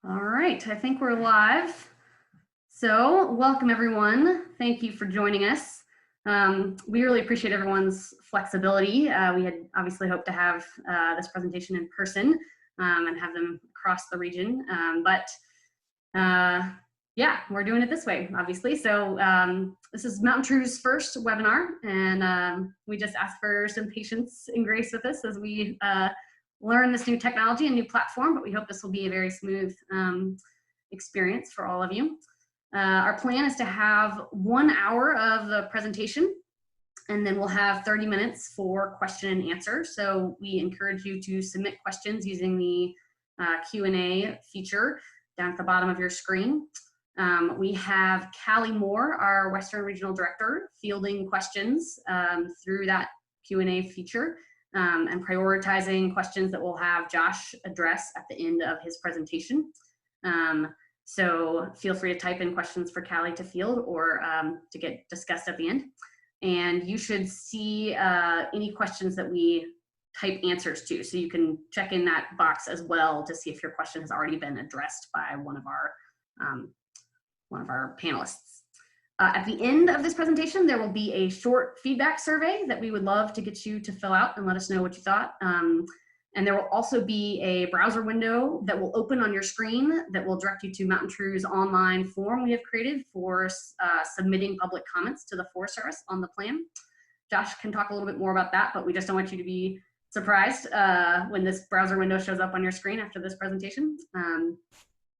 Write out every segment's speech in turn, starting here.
All right, I think we're live. So welcome everyone. Thank you for joining us. We really appreciate everyone's flexibility. We had obviously hoped to have this presentation in person and have them across the region, yeah, we're doing it this way, obviously. So this is MountainTrue's first webinar, and we just ask for some patience and grace with us as we learn this new technology and new platform, but we hope this will be a very smooth experience for all of you. Our plan is to have 1 hour of the presentation, and then we'll have 30 minutes for question and answer. So we encourage you to submit questions using the Q&A feature down at the bottom of your screen. We have Callie Moore, our Western Regional Director, fielding questions through that Q&A feature. And prioritizing questions that we'll have Josh address at the end of his presentation. So feel free to type in questions for Callie to field or to get discussed at the end. And you should see any questions that we type answers to. So you can check in that box as well to see if your question has already been addressed by one of our panelists. At the end of this presentation, there will be a short feedback survey that we would love to get you to fill out and let us know what you thought. And there will also be a browser window that will open on your screen that will direct you to MountainTrue's online form we have created for submitting public comments to the Forest Service on the plan. Josh can talk a little bit more about that, but we just don't want you to be surprised when this browser window shows up on your screen after this presentation.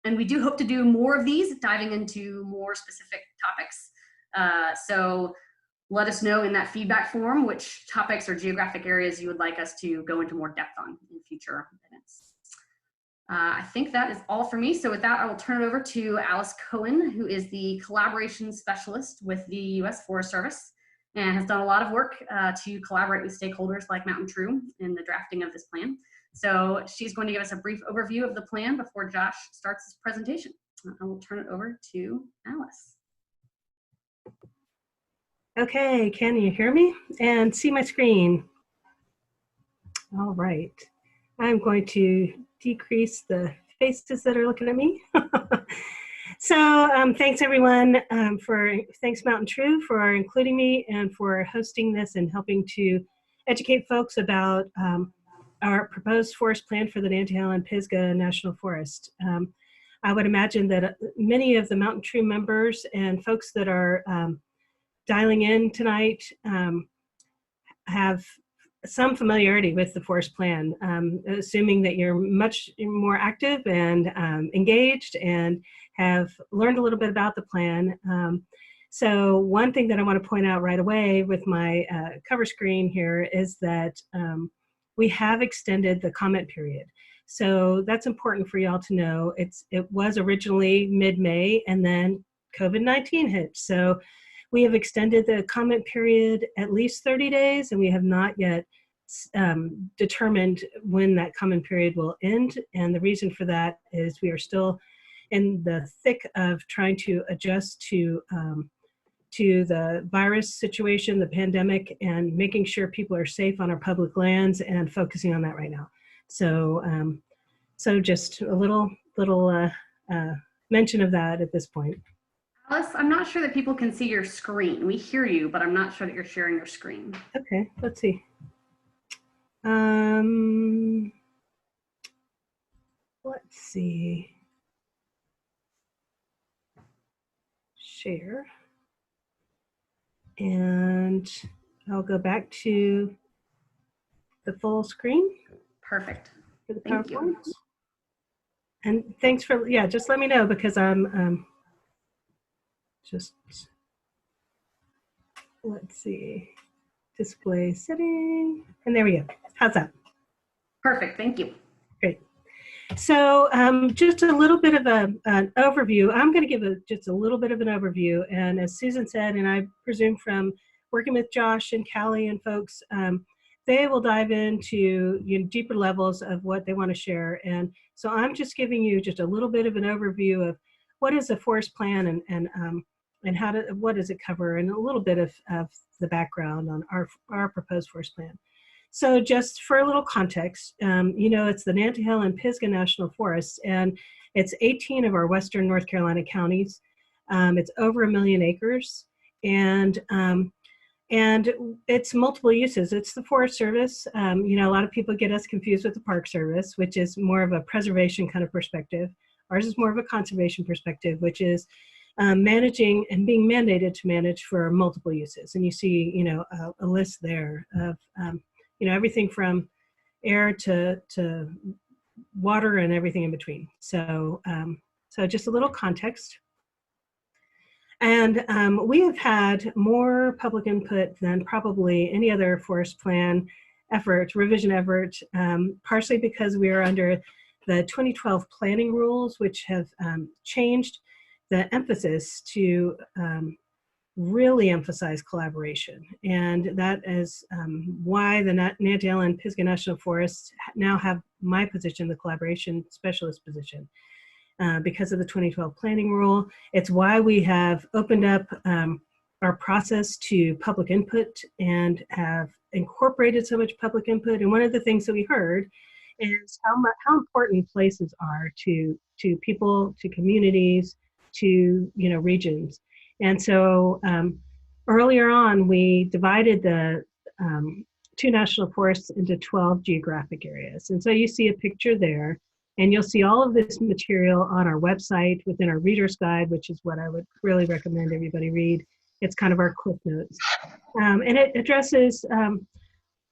And we do hope to do more of these, diving into more specific topics. So let us know in that feedback form which topics or geographic areas you would like us to go into more depth on in future events. I think that is all for me. So with that, I will turn it over to Alice Cohen, who is the collaboration specialist with the U.S. Forest Service and has done a lot of work to collaborate with stakeholders like MountainTrue in the drafting of this plan. So she's going to give us a brief overview of the plan before Josh starts his presentation. I will turn it over to Alice. Okay, can you hear me and see my screen? All right, I'm going to decrease the faces that are looking at me. So thanks everyone, thanks MountainTrue for including me and for hosting this and helping to educate folks about our proposed forest plan for the Nantahala-Pisgah National Forest. I would imagine that many of the MountainTrue members and folks that are dialing in tonight have some familiarity with the forest plan, assuming that you're much more active and engaged and have learned a little bit about the plan. So one thing that I want to point out right away with my cover screen here is that we have extended the comment period. So that's important for y'all to know. It was originally mid-May and then COVID-19 hit. So we have extended the comment period at least 30 days and we have not yet determined when that comment period will end. And the reason for that is we are still in the thick of trying to adjust to the virus situation, the pandemic, and making sure people are safe on our public lands and focusing on that right now. So, so just a little mention of that at this point. Alice, I'm not sure that people can see your screen. We hear you, but I'm not sure that you're sharing your screen. Okay, let's see. Let's see. Share. And I'll go back to the full screen. Perfect. For the PowerPoint. And thanks for, yeah, just let me know because I'm just, let's see, display setting, and there we go. How's that? Perfect, thank you. Great. So just a little bit of an overview. I'm going to give just a little bit of an overview. And as Susan said, and I presume from working with Josh and Callie and folks, they will dive into deeper levels of what they want to share. And so I'm just giving you just a little bit of an overview of what is a forest plan and what does it cover, and a little bit of the background on our proposed forest plan. So just for a little context, it's the Nantahala and Pisgah National Forest, and It's 18 of our Western North Carolina counties. It's over 1 million acres, and it's multiple uses. It's the Forest Service. A lot of people get us confused with the Park Service, which is more of a preservation kind of perspective. Ours is more of a conservation perspective, which is managing and being mandated to manage for multiple uses. And you see, a list there of, everything from air to water and everything in between. So just a little context. And we have had more public input than probably any other forest plan effort, revision effort, partially because we are under the 2012 planning rules, which have changed the emphasis to really emphasize collaboration. And that is why the Nantahala-Pisgah National Forests now have my position, the collaboration specialist position. Because of the 2012 planning rule. It's why we have opened up our process to public input and have incorporated so much public input. And one of the things that we heard is how important places are to people, to communities, to regions. And so earlier on, we divided the 2 national forests into 12 geographic areas. And so you see a picture there. And you'll see all of this material on our website within our reader's guide, which is what I would really recommend everybody read. It's kind of our cliff notes. And it addresses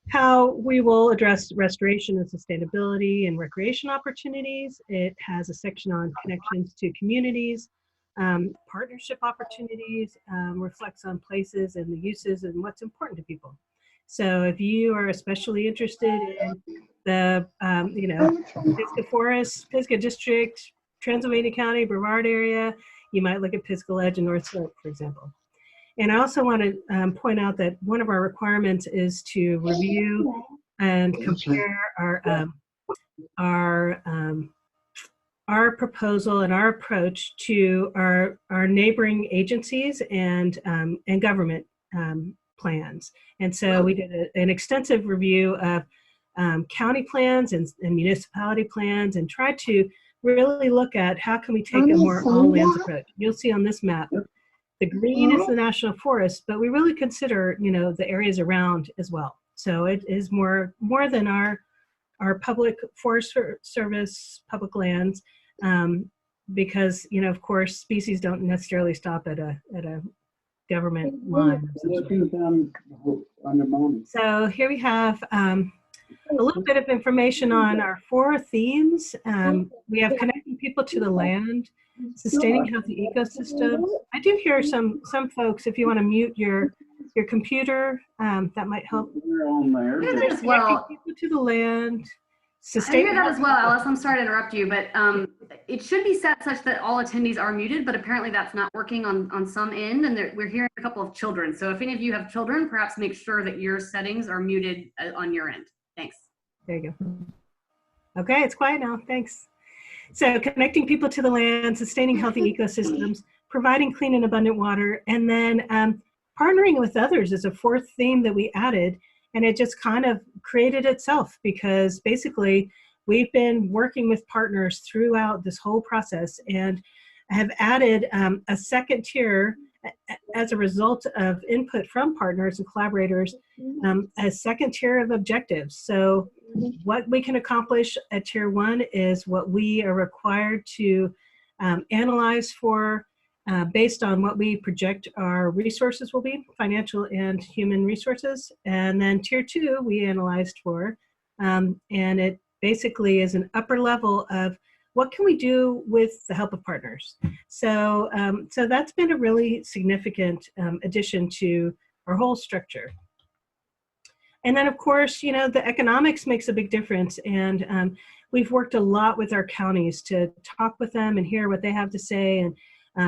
how we will address restoration and sustainability and recreation opportunities. It has a section on connections to communities, partnership opportunities, reflects on places and the uses and what's important to people. So if you are especially interested in the, Pisgah Forest, Pisgah District, Transylvania County, Brevard area, you might look at Pisgah Ledge and North Slope, for example. And I also want to point out that one of our requirements is to review and compare our proposal and our approach to our neighboring agencies and government plans. And so we did an extensive review of county plans and municipality plans and tried to really look at how can we take a more all lands approach. You'll see on this map, the green is the national forest, but we really consider, the areas around as well. So it is more than our public forest service, public lands, because, of course, species don't necessarily stop at a government line. So here we have a little bit of information on our 4 themes. We have connecting people to the land, sustaining healthy ecosystems. I do hear some folks, if you want to mute your computer, that might help. We're on there. As well. People to the land. I hear that as well, Alice. I'm sorry to interrupt you, but it should be set such that all attendees are muted, but apparently that's not working on some end, and we're hearing a couple of children. So if any of you have children, perhaps make sure that your settings are muted on your end. Thanks. There you go. Okay, it's quiet now. Thanks. So connecting people to the land, sustaining healthy ecosystems, providing clean and abundant water, and then partnering with others is a 4th theme that we added. And it just kind of created itself because basically we've been working with partners throughout this whole process and have added a second tier as a result of input from partners and collaborators, a second tier of objectives. So what we can accomplish at tier 1 is what we are required to analyze for based on what we project our resources will be, financial and human resources. And then tier 2, we analyzed for, and it basically is an upper level of what can we do with the help of partners. So, so that's been a really significant addition to our whole structure. And then of course, the economics makes a big difference. And we've worked a lot with our counties to talk with them and hear what they have to say. And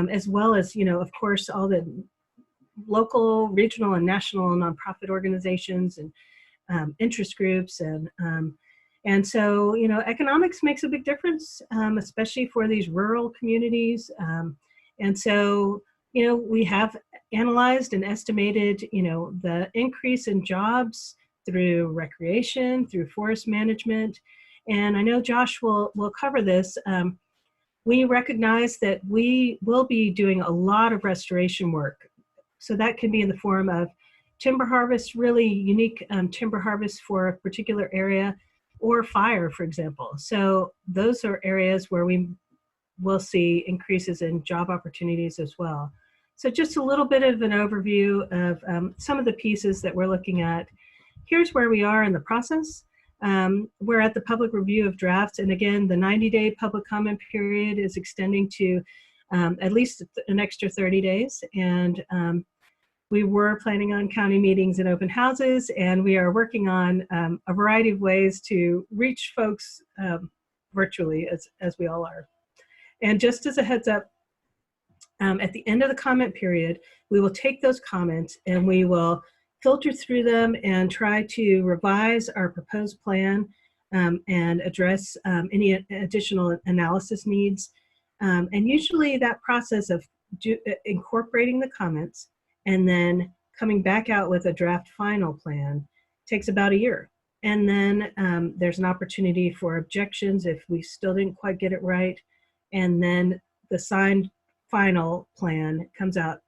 as well as, of course, all the local, regional, and national nonprofit organizations and interest groups. And so, economics makes a big difference, especially for these rural communities. And so, we have analyzed and estimated, the increase in jobs through recreation, through forest management. And I know Josh will cover this. we recognize that we will be doing a lot of restoration work. So that can be in the form of timber harvest, really unique timber harvest for a particular area, or fire, for example. So those are areas where we will see increases in job opportunities as well. So just a little bit of an overview of some of the pieces that we're looking at. Here's where we are in the process. We're at the public review of drafts, and again, the 90-day public comment period is extending to at least an extra 30 days. And we were planning on county meetings and open houses, and we are working on a variety of ways to reach folks virtually, as we all are. And just as a heads up, at the end of the comment period, we will take those comments and we will filter through them and try to revise our proposed plan and address any additional analysis needs. And usually that process of incorporating the comments and then coming back out with a draft final plan takes about a year. And then there's an opportunity for objections if we still didn't quite get it right. And then the signed final plan comes out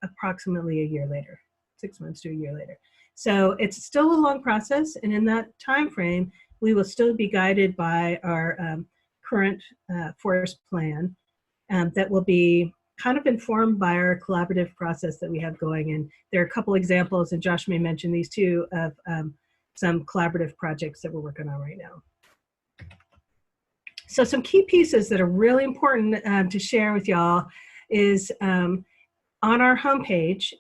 approximately a year later, 6 months to a year later. So it's still a long process, and in that time frame, we will still be guided by our current forest plan that will be kind of informed by our collaborative process that we have going. And there are a couple examples, and Josh may mention these too, of some collaborative projects that we're working on right now. So some key pieces that are really important to share with y'all is on our homepage,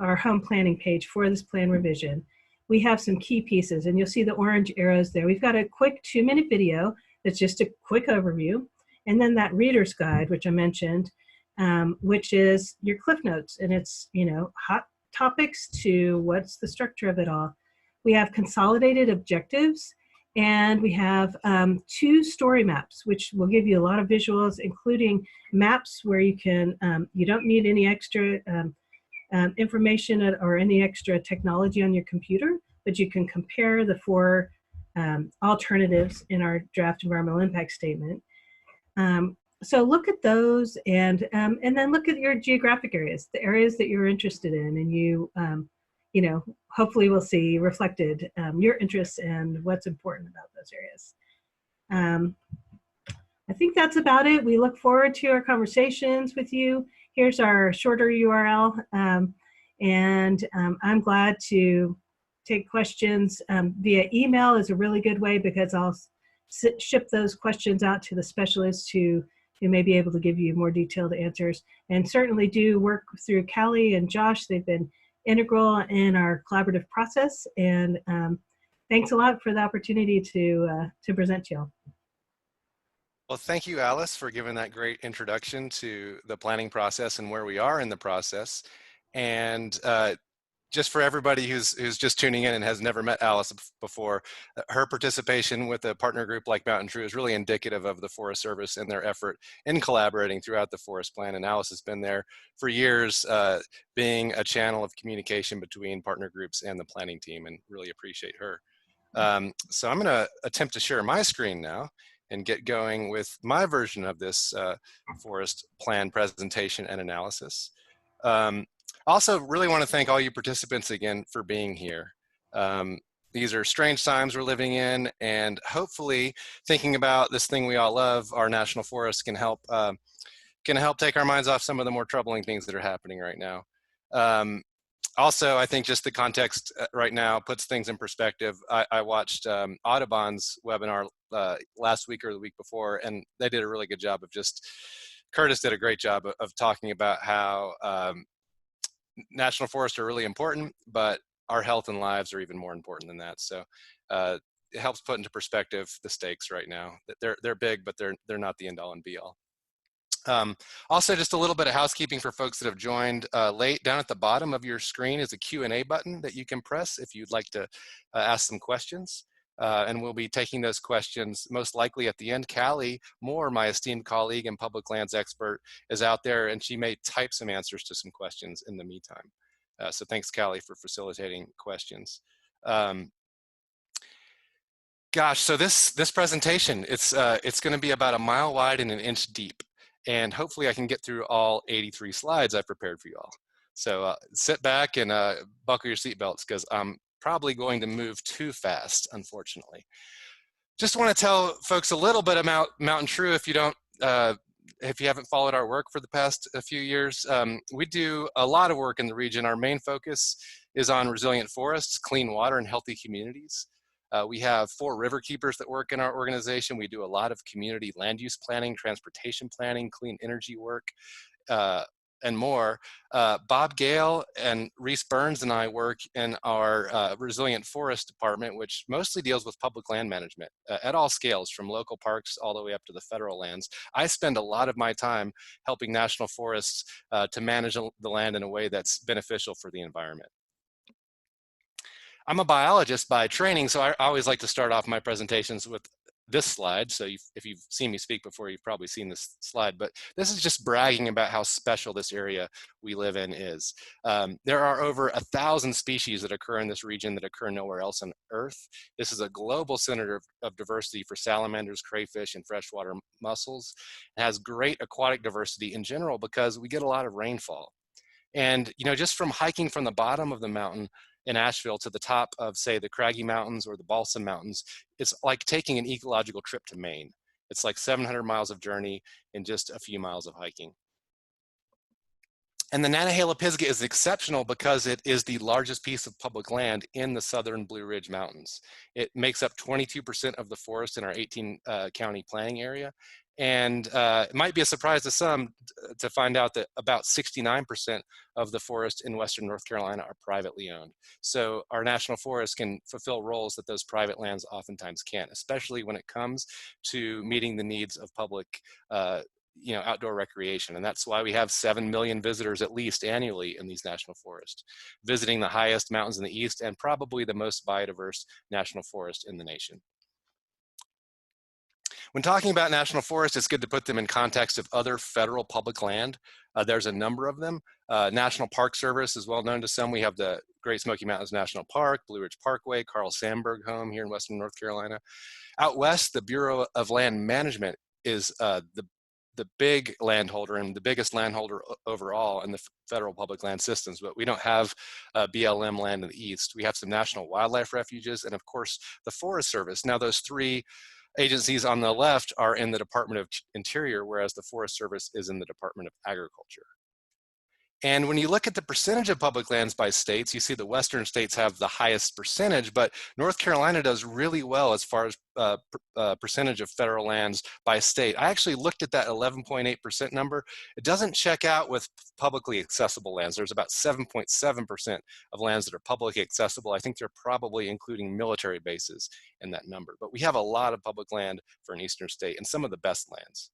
our home planning page for this plan revision, we have some key pieces, and you'll see the orange arrows there. We've got a quick 2-minute video that's just a quick overview, and then that reader's guide, which I mentioned, which is your Cliff Notes, and it's, you know, hot topics to what's the structure of it all. We have consolidated objectives, and we have 2 story maps, which will give you a lot of visuals, including maps where you can, you don't need any extra information or any extra technology on your computer, but you can compare the 4 alternatives in our draft environmental impact statement. So look at those, and then look at your geographic areas, the areas that you're interested in, and you know, hopefully we'll see reflected your interests and what's important about those areas. I think that's about it. We look forward to our conversations with you. Here's our shorter URL, and I'm glad to take questions via email. Is a really good way, because I'll ship those questions out to the specialists who may be able to give you more detailed answers. And certainly do work through Callie and Josh. They've been integral in our collaborative process, and thanks a lot for the opportunity to present to y'all. Well, thank you, Alice, for giving that great introduction to the planning process and where we are in the process. And just for everybody who's just tuning in and has never met Alice before, her participation with a partner group like MountainTrue is really indicative of the Forest Service and their effort in collaborating throughout the forest plan. And Alice has been there for years, being a channel of communication between partner groups and the planning team, and really appreciate her. So I'm going to attempt to share my screen now and get going with my version of this forest plan presentation and analysis. Also, really want to thank all you participants again for being here. These are strange times we're living in, and hopefully thinking about this thing we all love, our national forests, can help take our minds off some of the more troubling things that are happening right now. Also, I think just the context right now puts things in perspective. I watched Audubon's webinar last week or the week before, and they did a really good job of Curtis did a great job of talking about how national forests are really important, but our health and lives are even more important than that. So it helps put into perspective the stakes right now. They're big, but they're not the end all and be all. Also, just a little bit of housekeeping for folks that have joined late. Down at the bottom of your screen is a Q&A button that you can press if you'd like to ask some questions. And we'll be taking those questions most likely at the end. Callie Moore, my esteemed colleague and public lands expert, is out there, and she may type some answers to some questions in the meantime. So thanks, Callie, for facilitating questions. Gosh, so this presentation, it's going to be about 1 mile wide and 1 inch deep. And hopefully I can get through all 83 slides I've prepared for you all. So sit back and buckle your seatbelts, because I'm probably going to move too fast, unfortunately. Just want to tell folks a little bit about MountainTrue if you haven't followed our work for the past few years. We do a lot of work in the region. Our main focus is on resilient forests, clean water, and healthy communities. We have 4 river keepers that work in our organization. We do a lot of community land use planning, transportation planning, clean energy work, and more. Bob Gale and Reese Burns and I work in our resilient forest department, which mostly deals with public land management at all scales, from local parks all the way up to the federal lands. I spend a lot of my time helping national forests to manage the land in a way that's beneficial for the environment. I'm a biologist by training, so I always like to start off my presentations with this slide. So if you've seen me speak before, you've probably seen this slide, but this is just bragging about how special this area we live in is. There are over 1,000 species that occur in this region that occur nowhere else on Earth. This is a global center of diversity for salamanders, crayfish, and freshwater mussels. It has great aquatic diversity in general because we get a lot of rainfall. And just from hiking from the bottom of the mountain in Asheville to the top of, say, the Craggy Mountains or the Balsam Mountains, it's like taking an ecological trip to Maine. It's like 700 miles of journey in just a few miles of hiking. And the Nantahala-Pisgah is exceptional because it is the largest piece of public land in the southern Blue Ridge Mountains. It makes up 22% of the forest in our 18 county planning area. And it might be a surprise to some to find out that about 69% of the forest in Western North Carolina are privately owned. So our national forests can fulfill roles that those private lands oftentimes can't, especially when it comes to meeting the needs of public outdoor recreation. And that's why we have 7 million visitors at least annually in these national forests, visiting the highest mountains in the east and probably the most biodiverse national forest in the nation. When talking about national forests, it's good to put them in context of other federal public land. There's a number of them. National Park Service is well known to some. We have the Great Smoky Mountains National Park, Blue Ridge Parkway, Carl Sandburg Home here in Western North Carolina. Out west, the Bureau of Land Management is the big landholder and the biggest landholder overall in the federal public land systems, but we don't have BLM land in the east. We have some national wildlife refuges and of course the Forest Service. Now those 3 agencies on the left are in the Department of Interior, whereas the Forest Service is in the Department of Agriculture. And when you look at the percentage of public lands by states, you see the western states have the highest percentage, but North Carolina does really well as far as percentage of federal lands by state. I actually looked at that 11.8% number. It doesn't check out with publicly accessible lands. There's about 7.7% of lands that are publicly accessible. I think they're probably including military bases in that number, but we have a lot of public land for an eastern state and some of the best lands.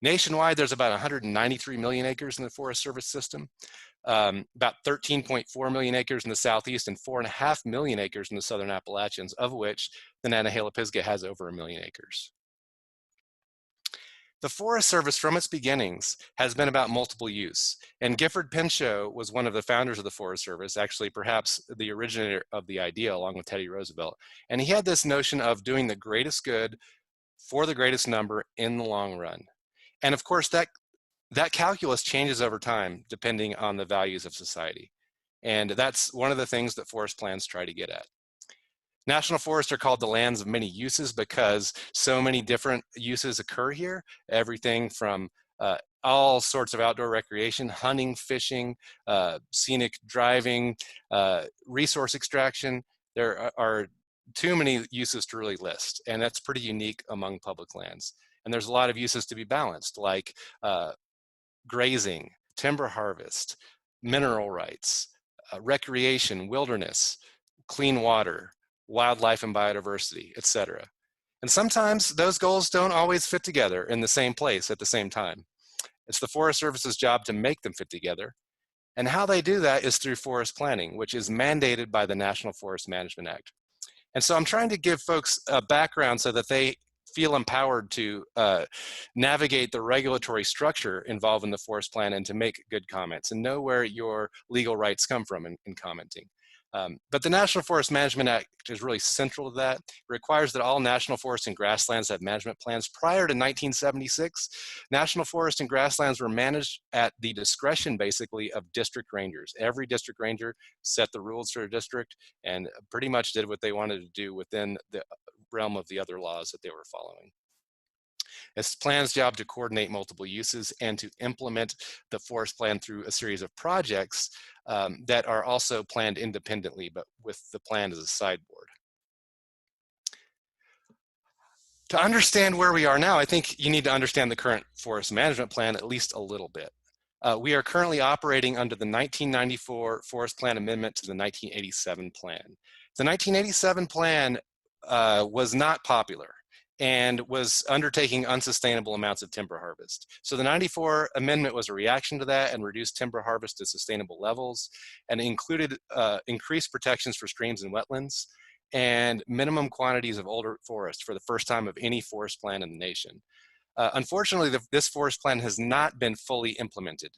Nationwide, there's about 193 million acres in the Forest Service system, about 13.4 million acres in the Southeast and 4.5 million acres in the Southern Appalachians, of which the Nantahala-Pisgah has over 1 million acres. The Forest Service from its beginnings has been about multiple use, and Gifford Pinchot was one of the founders of the Forest Service, actually perhaps the originator of the idea along with Teddy Roosevelt. And he had this notion of doing the greatest good for the greatest number in the long run. And of course, that calculus changes over time depending on the values of society. And that's one of the things that forest plans try to get at. National forests are called the lands of many uses because so many different uses occur here. Everything from all sorts of outdoor recreation, hunting, fishing, scenic driving, resource extraction. There are too many uses to really list, and that's pretty unique among public lands. And there's a lot of uses to be balanced, like grazing, timber harvest, mineral rights, recreation, wilderness, clean water, wildlife and biodiversity, etc. And sometimes those goals don't always fit together in the same place at the same time. It's the Forest Service's job to make them fit together. And how they do that is through forest planning, which is mandated by the National Forest Management Act. And so I'm trying to give folks a background so that they feel empowered to navigate the regulatory structure involved in the forest plan and to make good comments and know where your legal rights come from in commenting. But the National Forest Management Act is really central to that. It requires that all national forests and grasslands have management plans. Prior to 1976, national forests and grasslands were managed at the discretion, basically, of district rangers. Every district ranger set the rules for a district and pretty much did what they wanted to do within the realm of the other laws that they were following. It's the plan's job to coordinate multiple uses and to implement the forest plan through a series of projects that are also planned independently, but with the plan as a sideboard. To understand where we are now, I think you need to understand the current forest management plan at least a little bit. We are currently operating under the 1994 Forest Plan Amendment to the 1987 plan. The 1987 plan was not popular and was undertaking unsustainable amounts of timber harvest. So the 94 amendment was a reaction to that and reduced timber harvest to sustainable levels, and included increased protections for streams and wetlands and minimum quantities of older forest for the first time of any forest plan in the nation. Unfortunately, this forest plan has not been fully implemented.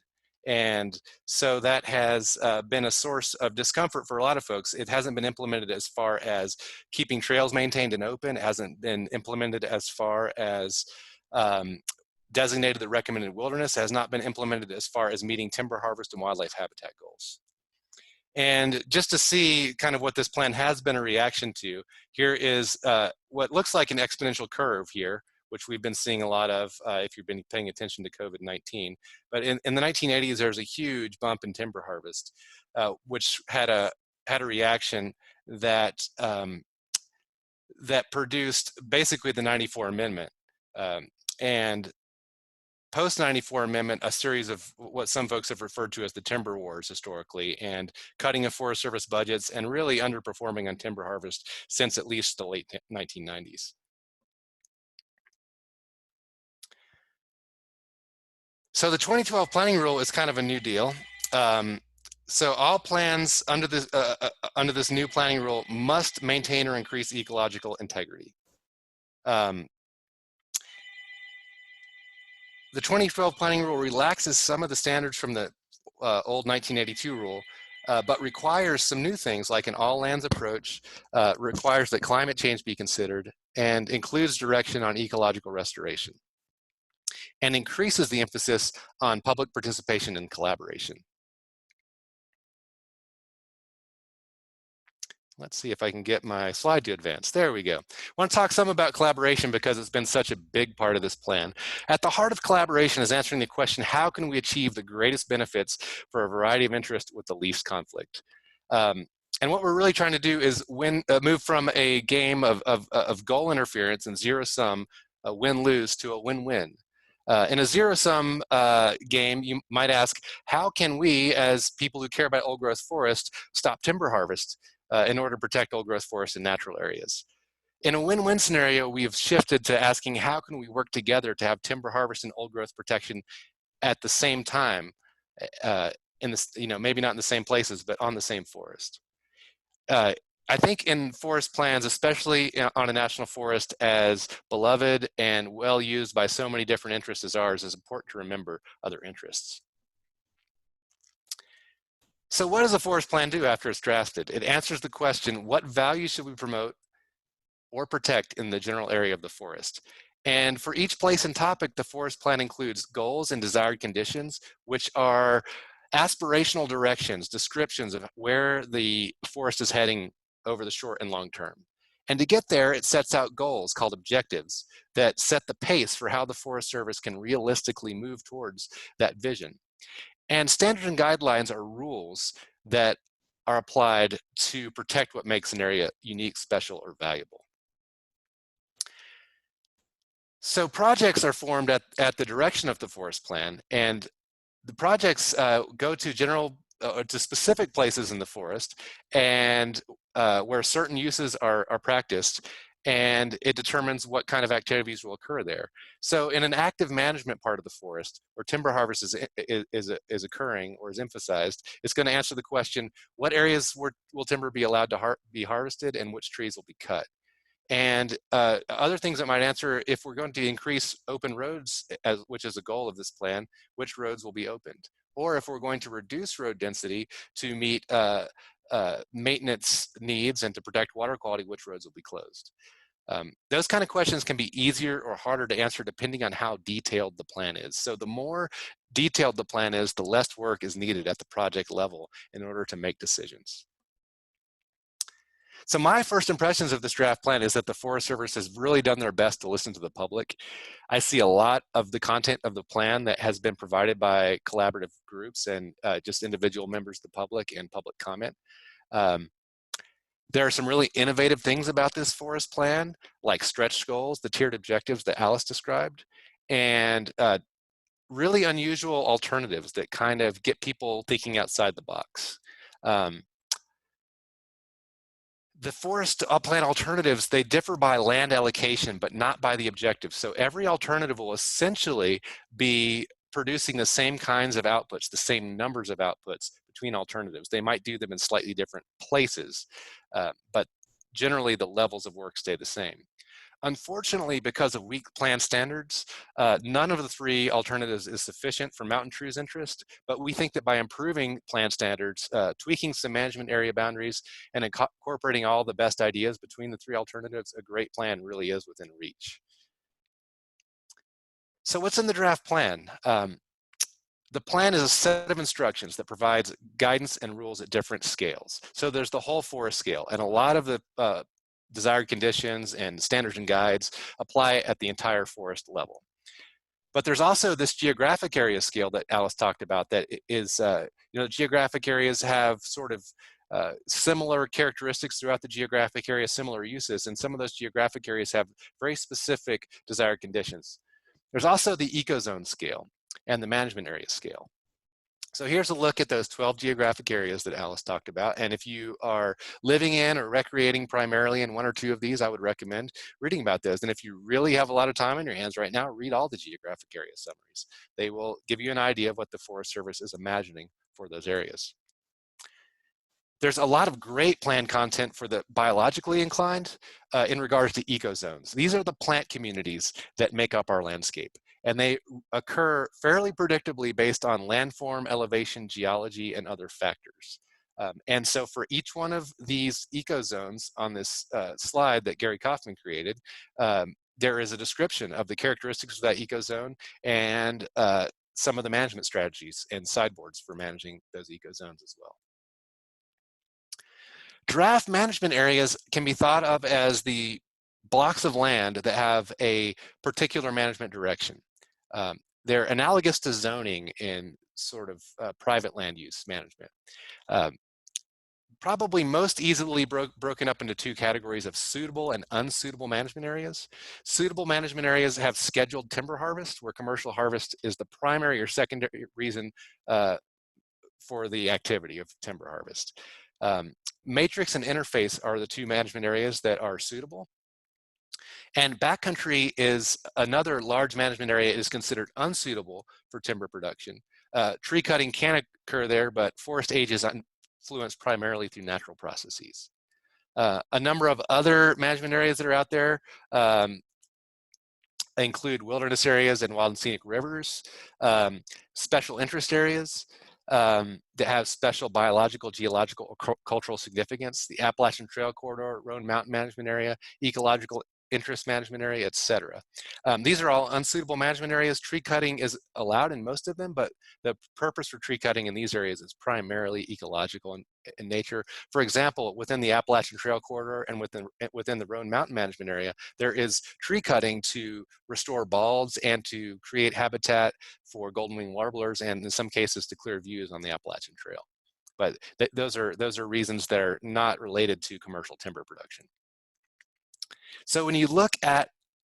And so that has been a source of discomfort for a lot of folks. It hasn't been implemented as far as keeping trails maintained and open. It hasn't been implemented as far as designated the recommended wilderness. It has not been implemented as far as meeting timber harvest and wildlife habitat goals. And just to see kind of what this plan has been a reaction to, here is what looks like an exponential curve here, which we've been seeing a lot of if you've been paying attention to COVID-19. But in the 1980s, there was a huge bump in timber harvest, which had a reaction that that produced basically the 94 amendment. And post 94 amendment, a series of what some folks have referred to as the timber wars historically, and cutting of Forest Service budgets and really underperforming on timber harvest since at least the late 1990s. So the 2012 planning rule is kind of a new deal. So all plans under this new planning rule must maintain or increase ecological integrity. The 2012 planning rule relaxes some of the standards from the old 1982 rule, but requires some new things like an all lands approach, requires that climate change be considered, and includes direction on ecological restoration, and increases the emphasis on public participation and collaboration. Let's see if I can get my slide to advance. There we go. I want to talk some about collaboration because it's been such a big part of this plan. At the heart of collaboration is answering the question, how can we achieve the greatest benefits for a variety of interests with the least conflict? And what we're really trying to do is move from a game of goal interference and zero sum, win-lose, to a win-win. In a zero-sum game, you might ask, how can we, as people who care about old growth forest, stop timber harvest in order to protect old growth forests and natural areas? In a win-win scenario, we've shifted to asking, how can we work together to have timber harvest and old growth protection at the same time, maybe not in the same places, but on the same forest? I think in forest plans, especially on a national forest as beloved and well used by so many different interests as ours, is important to remember other interests. So what does a forest plan do after it's drafted? It answers the question, what value should we promote or protect in the general area of the forest? And for each place and topic, the forest plan includes goals and desired conditions, which are aspirational directions, descriptions of where the forest is heading over the short and long term. And to get there, it sets out goals called objectives that set the pace for how the Forest Service can realistically move towards that vision. And standards and guidelines are rules that are applied to protect what makes an area unique, special, or valuable. So projects are formed at the direction of the forest plan, and the projects go to specific places in the forest and where certain uses are practiced, and it determines what kind of activities will occur there. So in an active management part of the forest where timber harvest is occurring or is emphasized, it's going to answer the question, what areas will timber be allowed to be harvested and which trees will be cut? And other things that might answer, if we're going to increase open roads, which is a goal of this plan, which roads will be opened? Or if we're going to reduce road density to meet maintenance needs and to protect water quality, which roads will be closed? Those kind of questions can be easier or harder to answer depending on how detailed the plan is. So the more detailed the plan is, the less work is needed at the project level in order to make decisions. So my first impressions of this draft plan is that the Forest Service has really done their best to listen to the public. I see a lot of the content of the plan that has been provided by collaborative groups and just individual members of the public and public comment. There are some really innovative things about this forest plan, like stretch goals, the tiered objectives that Alice described, and really unusual alternatives that kind of get people thinking outside the box. The forest plan alternatives, they differ by land allocation, but not by the objective. So every alternative will essentially be producing the same kinds of outputs, the same numbers of outputs between alternatives. They might do them in slightly different places, but generally the levels of work stay the same. Unfortunately, because of weak plan standards, none of the three alternatives is sufficient for MountainTrue's interest, but we think that by improving plan standards, tweaking some management area boundaries, and incorporating all the best ideas between the three alternatives, a great plan really is within reach. So what's in the draft plan? The plan is a set of instructions that provides guidance and rules at different scales. So there's the whole forest scale, and a lot of the desired conditions and standards and guides apply at the entire forest level. But there's also this geographic area scale that Alice talked about that is, geographic areas have sort of similar characteristics throughout the geographic area, similar uses, and some of those geographic areas have very specific desired conditions. There's also the ecozone scale and the management area scale. So here's a look at those 12 geographic areas that Alice talked about. And if you are living in or recreating primarily in one or two of these, I would recommend reading about those. And if you really have a lot of time on your hands right now, read all the geographic area summaries. They will give you an idea of what the Forest Service is imagining for those areas. There's a lot of great plan content for the biologically inclined in regards to ecozones. These are the plant communities that make up our landscape, and they occur fairly predictably based on landform, elevation, geology, and other factors. And so for each one of these ecozones on this slide that Gary Kaufman created, there is a description of the characteristics of that ecozone and some of the management strategies and sideboards for managing those ecozones as well. Draft management areas can be thought of as the blocks of land that have a particular management direction. They're analogous to zoning in sort of private land use management. Probably most easily broken up into two categories of suitable and unsuitable management areas. Suitable management areas have scheduled timber harvest, where commercial harvest is the primary or secondary reason for the activity of timber harvest. Matrix and interface are the two management areas that are suitable. And backcountry is another large management area is considered unsuitable for timber production. Tree cutting can occur there, but forest age is influenced primarily through natural processes. A number of other management areas that are out there include wilderness areas and wild and scenic rivers, special interest areas, that have special biological, geological, or cultural significance, the Appalachian Trail Corridor, Roan Mountain Management Area, Ecological Interest Management Area, etc. These are all unsuitable management areas. Tree cutting is allowed in most of them, but the purpose for tree cutting in these areas is primarily ecological in nature. For example, within the Appalachian Trail Corridor and within the Roan Mountain Management Area, there is tree cutting to restore balds and to create habitat for golden-winged warblers, and in some cases to clear views on the Appalachian Trail. But those are reasons that are not related to commercial timber production. So when you look at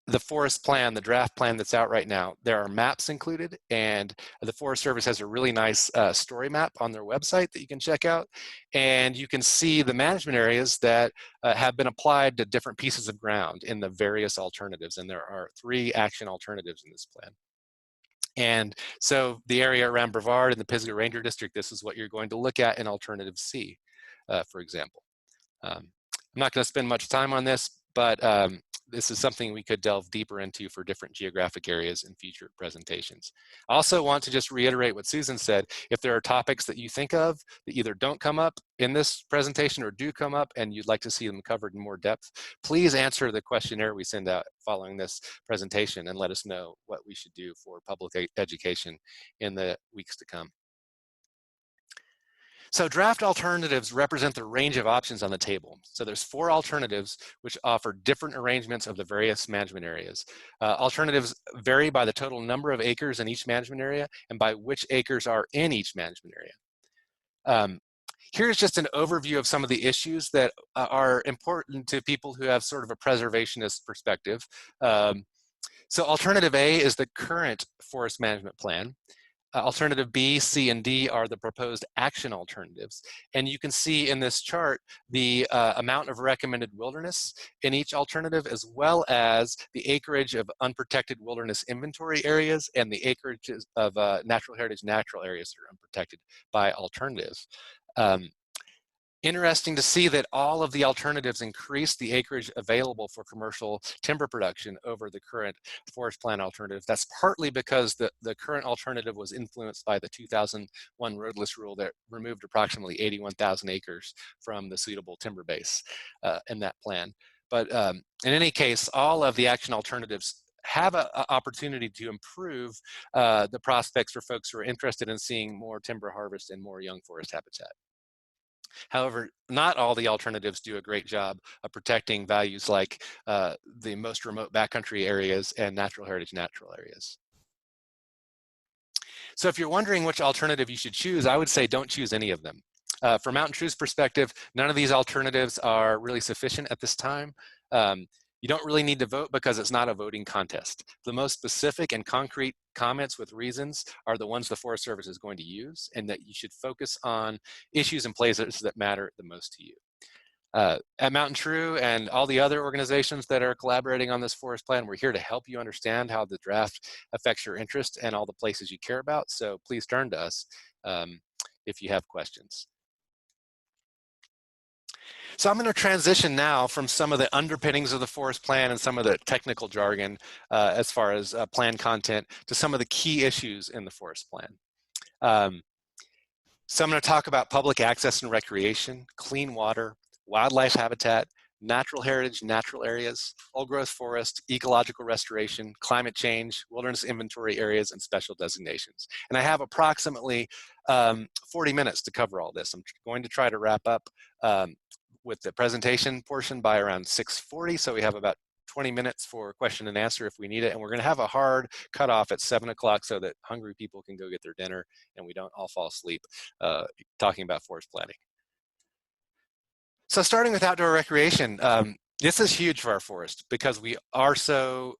the forest plan, the draft plan that's out right now, there are maps included, and the Forest Service has a really nice story map on their website that you can check out, and you can see the management areas that have been applied to different pieces of ground in the various alternatives, and there are 3 action alternatives in this plan. And so the area around Brevard and the Pisgah Ranger District, this is what you're going to look at in Alternative C, for example. I'm not going to spend much time on this, but this is something we could delve deeper into for different geographic areas in future presentations. I also want to just reiterate what Susan said. If there are topics that you think of that either don't come up in this presentation or do come up and you'd like to see them covered in more depth, please answer the questionnaire we send out following this presentation and let us know what we should do for public education in the weeks to come. So draft alternatives represent the range of options on the table. So there's 4 alternatives which offer different arrangements of the various management areas. Alternatives vary by the total number of acres in each management area and by which acres are in each management area. Here's just an overview of some of the issues that are important to people who have sort of a preservationist perspective. So alternative A is the current forest management plan. Alternative B, C, and D are the proposed action alternatives. And you can see in this chart the amount of recommended wilderness in each alternative, as well as the acreage of unprotected wilderness inventory areas and the acreage of natural heritage natural areas that are unprotected by alternatives. Interesting to see that all of the alternatives increase the acreage available for commercial timber production over the current forest plan alternative. That's partly because the current alternative was influenced by the 2001 roadless rule that removed approximately 81,000 acres from the suitable timber base in that plan. But in any case, all of the action alternatives have an opportunity to improve the prospects for folks who are interested in seeing more timber harvest and more young forest habitat. However, not all the alternatives do a great job of protecting values like the most remote backcountry areas and natural heritage natural areas. So if you're wondering which alternative you should choose, I would say don't choose any of them. From MountainTrue's perspective, none of these alternatives are really sufficient at this time. You don't really need to vote because it's not a voting contest. The most specific and concrete comments with reasons are the ones the Forest Service is going to use, and that you should focus on issues and places that matter the most to you. At MountainTrue and all the other organizations that are collaborating on this forest plan, we're here to help you understand how the draft affects your interest and all the places you care about. So please turn to us if you have questions. So I'm going to transition now from some of the underpinnings of the forest plan and some of the technical jargon as far as plan content to some of the key issues in the forest plan. So I'm going to talk about public access and recreation, clean water, wildlife habitat, natural heritage, natural areas, old growth forest, ecological restoration, climate change, wilderness inventory areas, and special designations. And I have approximately 40 minutes to cover all this. I'm going to try to wrap up with the presentation portion by around 6:40, so we have about 20 minutes for question and answer if we need it, and we're going to have a hard cutoff at 7 o'clock so that hungry people can go get their dinner and we don't all fall asleep talking about forest planning. So starting with outdoor recreation, this is huge for our forest because we are so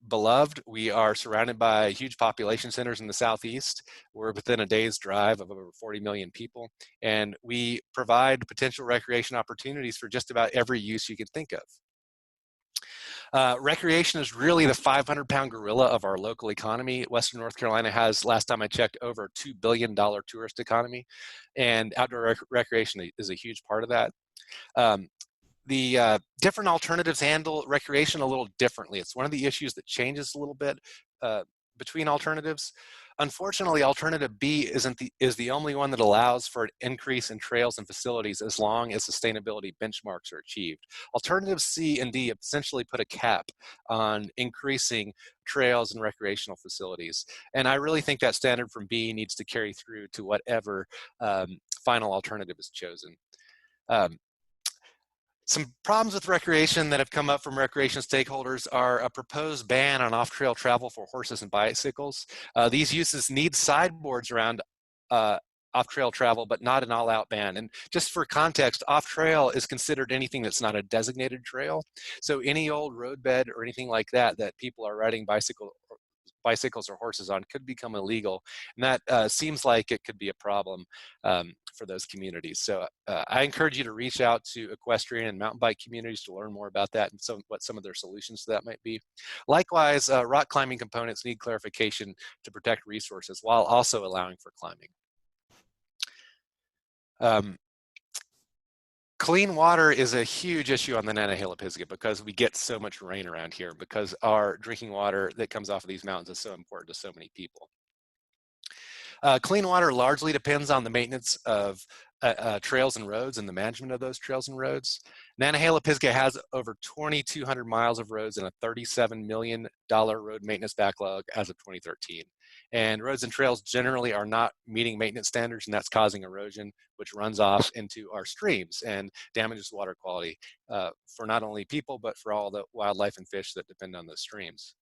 beloved. We are surrounded by huge population centers in the Southeast. We're within a day's drive of over 40 million people, and we provide potential recreation opportunities for just about every use you can think of. Recreation is really the 500-pound gorilla of our local economy. Western North Carolina has, last time I checked, over a $2 billion tourist economy, and outdoor recreation is a huge part of that. The different alternatives handle recreation a little differently. It's one of the issues that changes a little bit between alternatives. Unfortunately, alternative B is the only one that allows for an increase in trails and facilities as long as sustainability benchmarks are achieved. Alternatives C and D essentially put a cap on increasing trails and recreational facilities. And I really think that standard from B needs to carry through to whatever final alternative is chosen. Some problems with recreation that have come up from recreation stakeholders are a proposed ban on off-trail travel for horses and bicycles. These uses need sideboards around off-trail travel, but not an all-out ban. And just for context, off-trail is considered anything that's not a designated trail. So any old roadbed or anything like that that people are riding bicycles or horses on could become illegal. And that seems like it could be a problem for those communities. So I encourage you to reach out to equestrian and mountain bike communities to learn more about that and what some of their solutions to that might be. Likewise, rock climbing components need clarification to protect resources while also allowing for climbing. Clean water is a huge issue on the Nantahala-Pisgah because we get so much rain around here, because our drinking water that comes off of these mountains is so important to so many people. Clean water largely depends on the maintenance of trails and roads and the management of those trails and roads. Nantahala-Pisgah has over 2,200 miles of roads and a $37 million road maintenance backlog as of 2013. And roads and trails generally are not meeting maintenance standards, and that's causing erosion, which runs off into our streams and damages water quality for not only people, but for all the wildlife and fish that depend on those streams.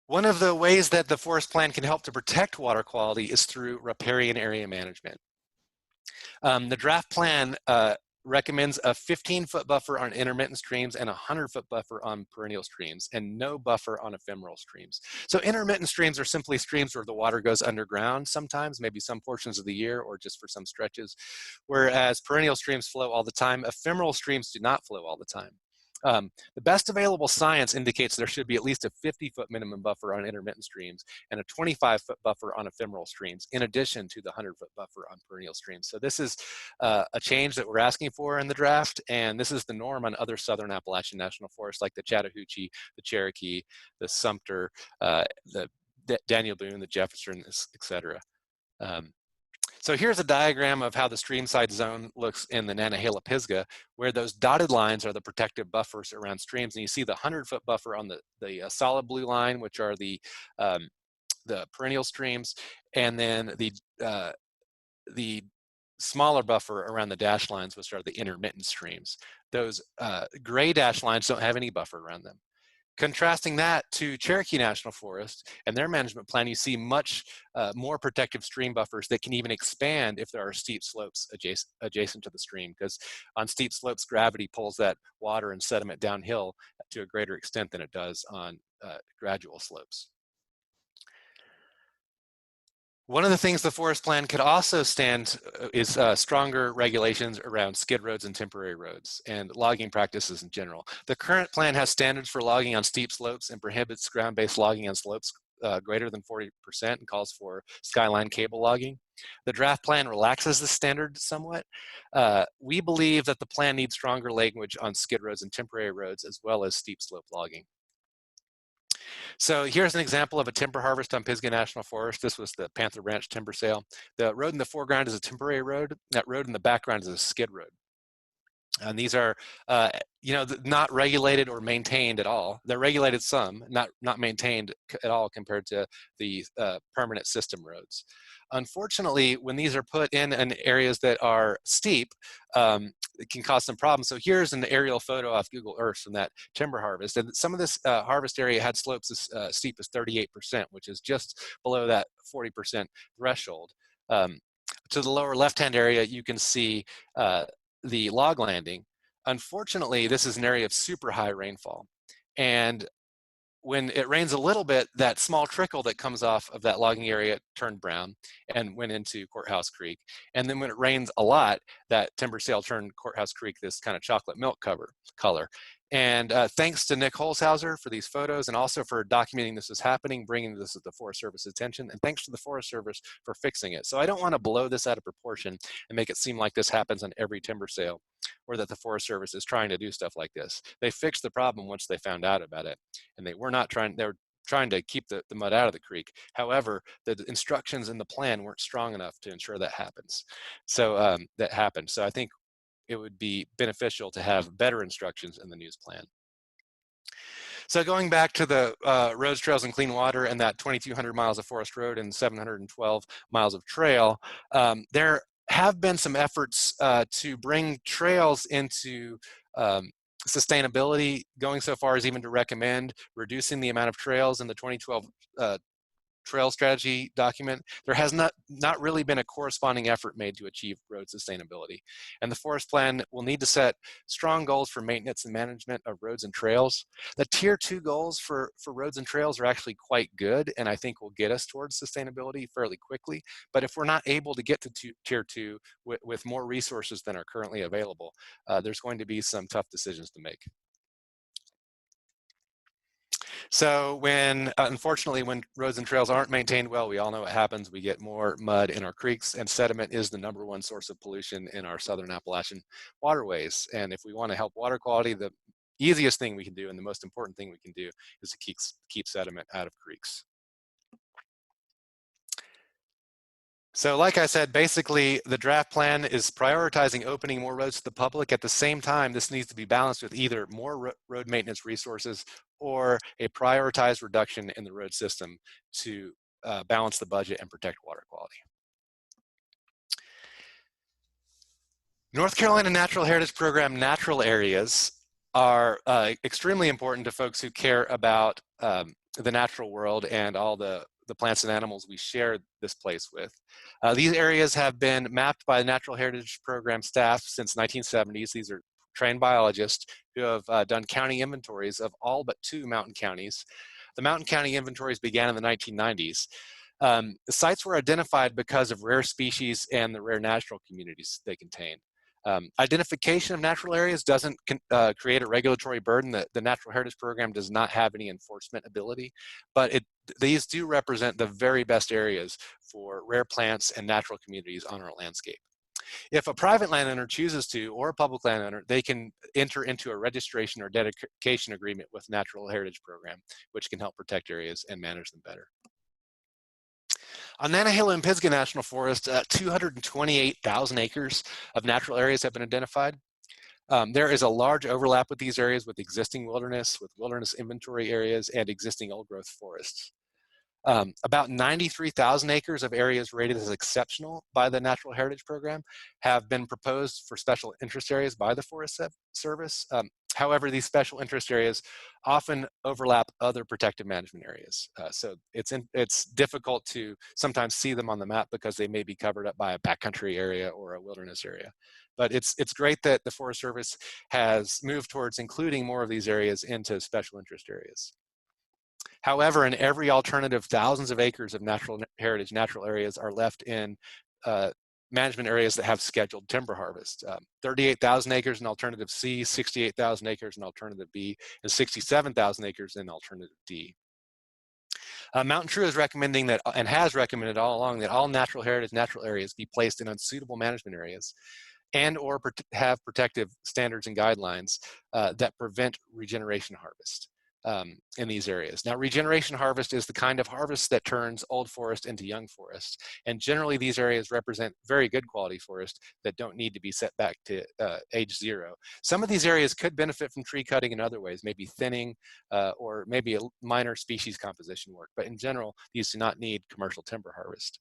One of the ways that the forest plan can help to protect water quality is through riparian area management. The draft plan recommends a 15-foot buffer on intermittent streams and a 100-foot buffer on perennial streams, and no buffer on ephemeral streams. So intermittent streams are simply streams where the water goes underground sometimes, maybe some portions of the year or just for some stretches, whereas perennial streams flow all the time. Ephemeral streams do not flow all the time. The best available science indicates there should be at least a 50-foot minimum buffer on intermittent streams and a 25-foot buffer on ephemeral streams, in addition to the 100-foot buffer on perennial streams. So this is a change that we're asking for in the draft, and this is the norm on other southern Appalachian national forests like the Chattahoochee, the Cherokee, the Sumter, the Daniel Boone, the Jefferson, etc. So here's a diagram of how the streamside zone looks in the Nantahala-Pisgah, where those dotted lines are the protective buffers around streams. And you see the 100-foot buffer on the solid blue line, which are the perennial streams, and then the smaller buffer around the dashed lines, which are the intermittent streams. Those gray dashed lines don't have any buffer around them. Contrasting that to Cherokee National Forest and their management plan, you see much more protective stream buffers that can even expand if there are steep slopes adjacent to the stream, because on steep slopes, gravity pulls that water and sediment downhill to a greater extent than it does on gradual slopes. One of the things the forest plan could also stand is stronger regulations around skid roads and temporary roads and logging practices in general. The current plan has standards for logging on steep slopes and prohibits ground-based logging on slopes greater than 40% and calls for skyline cable logging. The draft plan relaxes the standard somewhat. We believe that the plan needs stronger language on skid roads and temporary roads, as well as steep slope logging. So here's an example of a timber harvest on Pisgah National Forest. This was the Panther Ranch timber sale. The road in the foreground is a temporary road. That road in the background is a skid road. And these are, not regulated or maintained at all. They're regulated some, not maintained at all compared to the permanent system roads. Unfortunately, when these are put in areas that are steep, it can cause some problems. So here's an aerial photo off Google Earth from that timber harvest. And some of this harvest area had slopes as steep as 38%, which is just below that 40% threshold. To the lower left-hand area, you can see the log landing. Unfortunately, this is an area of super high rainfall. And when it rains a little bit, that small trickle that comes off of that logging area turned brown and went into Courthouse Creek. And then when it rains a lot, that timber sale turned Courthouse Creek this kind of chocolate milk color. And thanks to Nick Holzhauser for these photos, and also for documenting this is happening, bringing this to the Forest Service attention, and thanks to the Forest Service for fixing it. So I don't want to blow this out of proportion and make it seem like this happens on every timber sale, or that the Forest Service is trying to do stuff like this. They fixed the problem once they found out about it, and they were trying to keep the mud out of the creek. However, the instructions in the plan weren't strong enough to ensure that happens. So that happened. So I think it would be beneficial to have better instructions in the news plan. So going back to the roads, trails, and clean water, and that 2,200 miles of forest road and 712 miles of trail, there have been some efforts to bring trails into sustainability, going so far as even to recommend reducing the amount of trails in the 2012 trail strategy document. There has not really been a corresponding effort made to achieve road sustainability. And the forest plan will need to set strong goals for maintenance and management of roads and trails. The tier 2 goals for roads and trails are actually quite good, and I think will get us towards sustainability fairly quickly. But if we're not able to get to tier 2 with more resources than are currently available, there's going to be some tough decisions to make. So when, unfortunately, when roads and trails aren't maintained well, we all know what happens. We get more mud in our creeks, and sediment is the #1 source of pollution in our southern Appalachian waterways. And if we want to help water quality, the easiest thing we can do and the most important thing we can do is to keep sediment out of creeks. So like I said, basically the draft plan is prioritizing opening more roads to the public. At the same time, this needs to be balanced with either more road maintenance resources or a prioritized reduction in the road system to balance the budget and protect water quality. North Carolina Natural Heritage Program natural areas are extremely important to folks who care about the natural world and all the plants and animals we share this place with. These areas have been mapped by the Natural Heritage Program staff since 1970s. These are trained biologists who have done county inventories of all but 2 mountain counties. The mountain county inventories began in the 1990s. The sites were identified because of rare species and the rare natural communities they contain. Identification of natural areas doesn't create a regulatory burden. The Natural Heritage Program does not have any enforcement ability, but these do represent the very best areas for rare plants and natural communities on our landscape. If a private landowner chooses to, or a public landowner, they can enter into a registration or dedication agreement with Natural Heritage Program, which can help protect areas and manage them better. On Nantahala-Pisgah National Forest, 228,000 acres of natural areas have been identified. There is a large overlap with these areas with existing wilderness, with wilderness inventory areas, and existing old growth forests. About 93,000 acres of areas rated as exceptional by the Natural Heritage Program have been proposed for special interest areas by the Forest Service. However, these special interest areas often overlap other protected management areas. So it's difficult to sometimes see them on the map because they may be covered up by a backcountry area or a wilderness area. But it's great that the Forest Service has moved towards including more of these areas into special interest areas. However, in every alternative, thousands of acres of natural heritage natural areas are left in management areas that have scheduled timber harvest. 38,000 acres in alternative C, 68,000 acres in alternative B, and 67,000 acres in alternative D. MountainTrue is recommending that, and has recommended all along, that all natural heritage natural areas be placed in unsuitable management areas and or have protective standards and guidelines that prevent regeneration harvest in these areas. Now, regeneration harvest is the kind of harvest that turns old forest into young forest. And generally, these areas represent very good quality forest that don't need to be set back to age 0. Some of these areas could benefit from tree cutting in other ways, maybe thinning or maybe a minor species composition work. But in general, these do not need commercial timber harvest.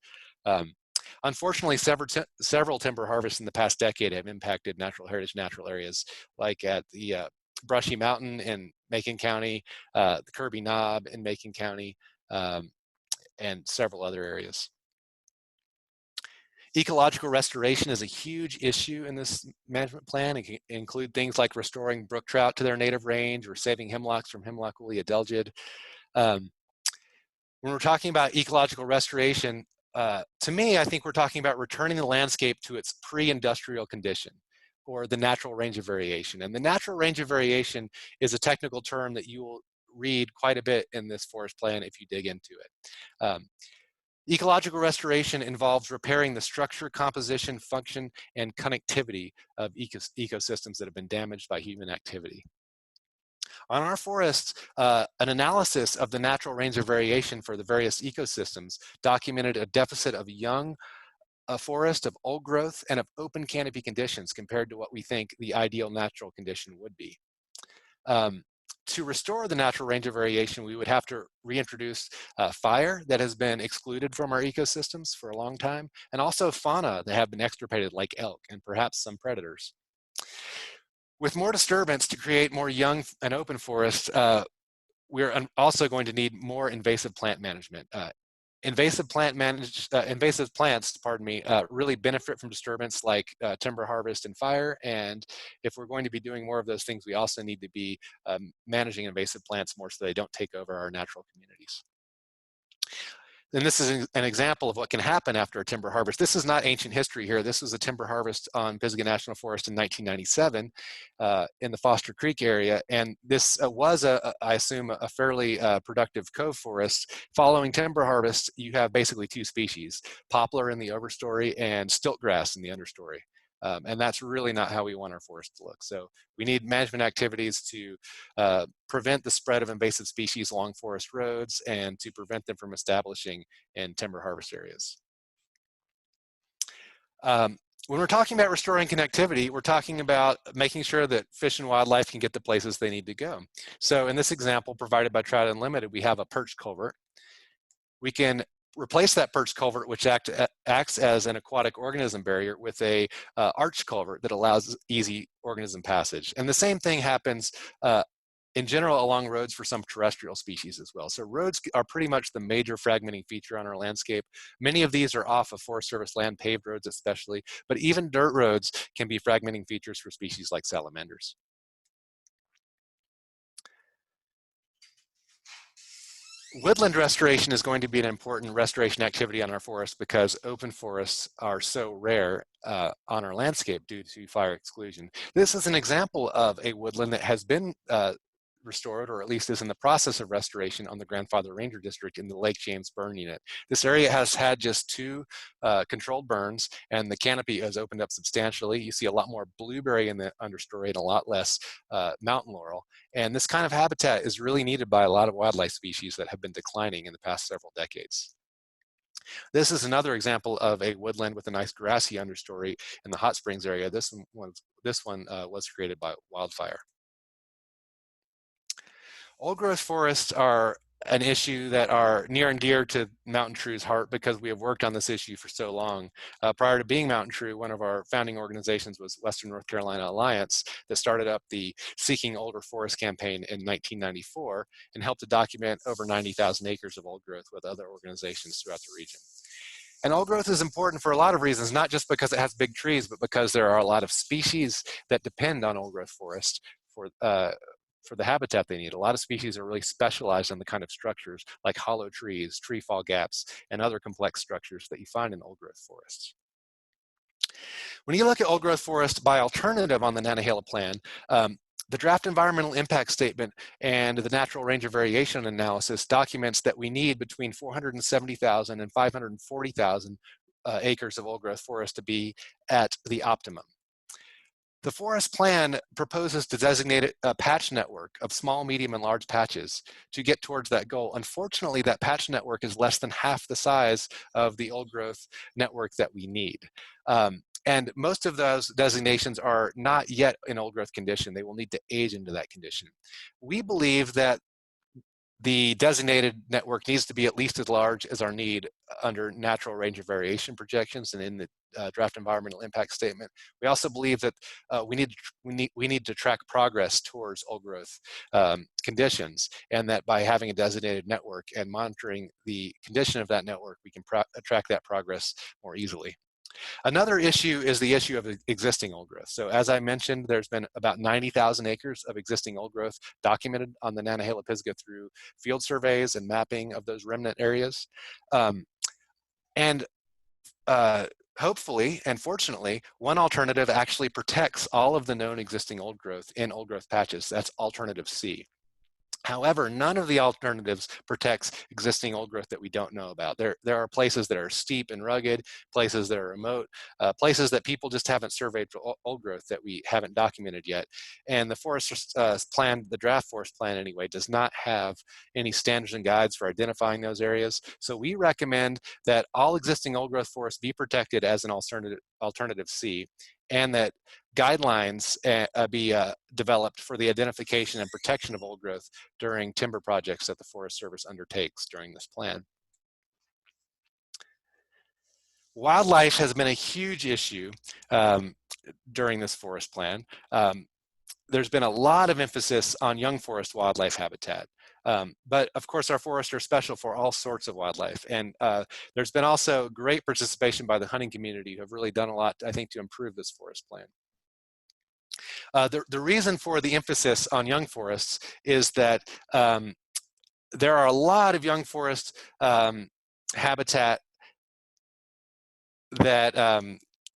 Unfortunately, several timber harvests in the past decade have impacted natural heritage natural areas, like at the Brushy Mountain in Macon County, the Kirby Knob in Macon County, and several other areas. Ecological restoration is a huge issue in this management plan. It can include things like restoring brook trout to their native range or saving hemlocks from hemlock woolly adelgid. When we're talking about ecological restoration, to me, I think we're talking about returning the landscape to its pre-industrial condition, or the natural range of variation. And the natural range of variation is a technical term that you will read quite a bit in this forest plan if you dig into it. Ecological restoration involves repairing the structure, composition, function, and connectivity of ecosystems that have been damaged by human activity. On our forests, an analysis of the natural range of variation for the various ecosystems documented a deficit of young forest, of old growth, and of open canopy conditions compared to what we think the ideal natural condition would be. To restore the natural range of variation, we would have to reintroduce fire that has been excluded from our ecosystems for a long time, and also fauna that have been extirpated, like elk and perhaps some predators. With more disturbance to create more young and open forests, we're also going to need more invasive plant management. Invasive plants, really benefit from disturbance like timber harvest and fire. And if we're going to be doing more of those things, we also need to be managing invasive plants more so they don't take over our natural communities. and this is an example of what can happen after a timber harvest. This is not ancient history here. This was a timber harvest on Pisgah National Forest in 1997 in the Foster Creek area. And this was, I assume, a fairly productive cove forest. Following timber harvest, you have basically two species, poplar in the overstory and stiltgrass in the understory. And that's really not how we want our forest to look. So we need management activities to prevent the spread of invasive species along forest roads and to prevent them from establishing in timber harvest areas. When we're talking about restoring connectivity, we're talking about making sure that fish and wildlife can get to places they need to go. So in this example provided by Trout Unlimited, we have a perch culvert. We can replace that perch culvert, which acts as an aquatic organism barrier, with a arch culvert that allows easy organism passage. And the same thing happens in general along roads for some terrestrial species as well. So roads are pretty much the major fragmenting feature on our landscape. Many of these are off of Forest Service land, paved roads especially, but even dirt roads can be fragmenting features for species like salamanders. Woodland restoration is going to be an important restoration activity on our forest because open forests are so rare on our landscape due to fire exclusion. This is an example of a woodland that has been restored, or at least is in the process of restoration on the Grandfather Ranger District in the Lake James burn unit. This area has had just 2 controlled burns, and the canopy has opened up substantially. You see a lot more blueberry in the understory and a lot less mountain laurel. And this kind of habitat is really needed by a lot of wildlife species that have been declining in the past several decades. This is another example of a woodland with a nice grassy understory in the Hot Springs area. This one was created by wildfire. Old growth forests are an issue that are near and dear to MountainTrue's heart because we have worked on this issue for so long. Prior to being MountainTrue, one of our founding organizations was Western North Carolina Alliance that started up the Seeking Older Forest campaign in 1994 and helped to document over 90,000 acres of old growth with other organizations throughout the region. And old growth is important for a lot of reasons, not just because it has big trees, but because there are a lot of species that depend on old growth forest for the habitat they need. A lot of species are really specialized in the kind of structures like hollow trees, tree fall gaps, and other complex structures that you find in old growth forests. When you look at old growth forest by alternative on the Nantahala plan, the draft environmental impact statement and the natural range of variation analysis documents that we need between 470,000 and 540,000 acres of old growth forest to be at the optimum. The forest plan proposes to designate a patch network of small, medium, and large patches to get towards that goal. Unfortunately, that patch network is less than half the size of the old growth network that we need. And most of those designations are not yet in old growth condition. They will need to age into that condition. We believe that the designated network needs to be at least as large as our need under natural range of variation projections and in the draft environmental impact statement. We also believe that we need to track progress towards old growth conditions, and that by having a designated network and monitoring the condition of that network, we can track that progress more easily. Another issue is the issue of existing old growth. So as I mentioned, there's been about 90,000 acres of existing old growth documented on the Nantahala-Pisgah through field surveys and mapping of those remnant areas. Hopefully and fortunately, one alternative actually protects all of the known existing old growth in old growth patches. That's alternative C. However, none of the alternatives protects existing old growth that we don't know about. There are places that are steep and rugged, places that are remote, places that people just haven't surveyed for old growth that we haven't documented yet. And the forest plan, the draft forest plan anyway, does not have any standards and guides for identifying those areas. So we recommend that all existing old growth forests be protected as an alternative C, and that guidelines be developed for the identification and protection of old growth during timber projects that the Forest Service undertakes during this plan. Wildlife has been a huge issue during this forest plan. There's been a lot of emphasis on young forest wildlife habitat. But of course, our forests are special for all sorts of wildlife. And there's been also great participation by the hunting community who have really done a lot, I think, to improve this forest plan. The reason for the emphasis on young forests is that there are a lot of young forest habitat that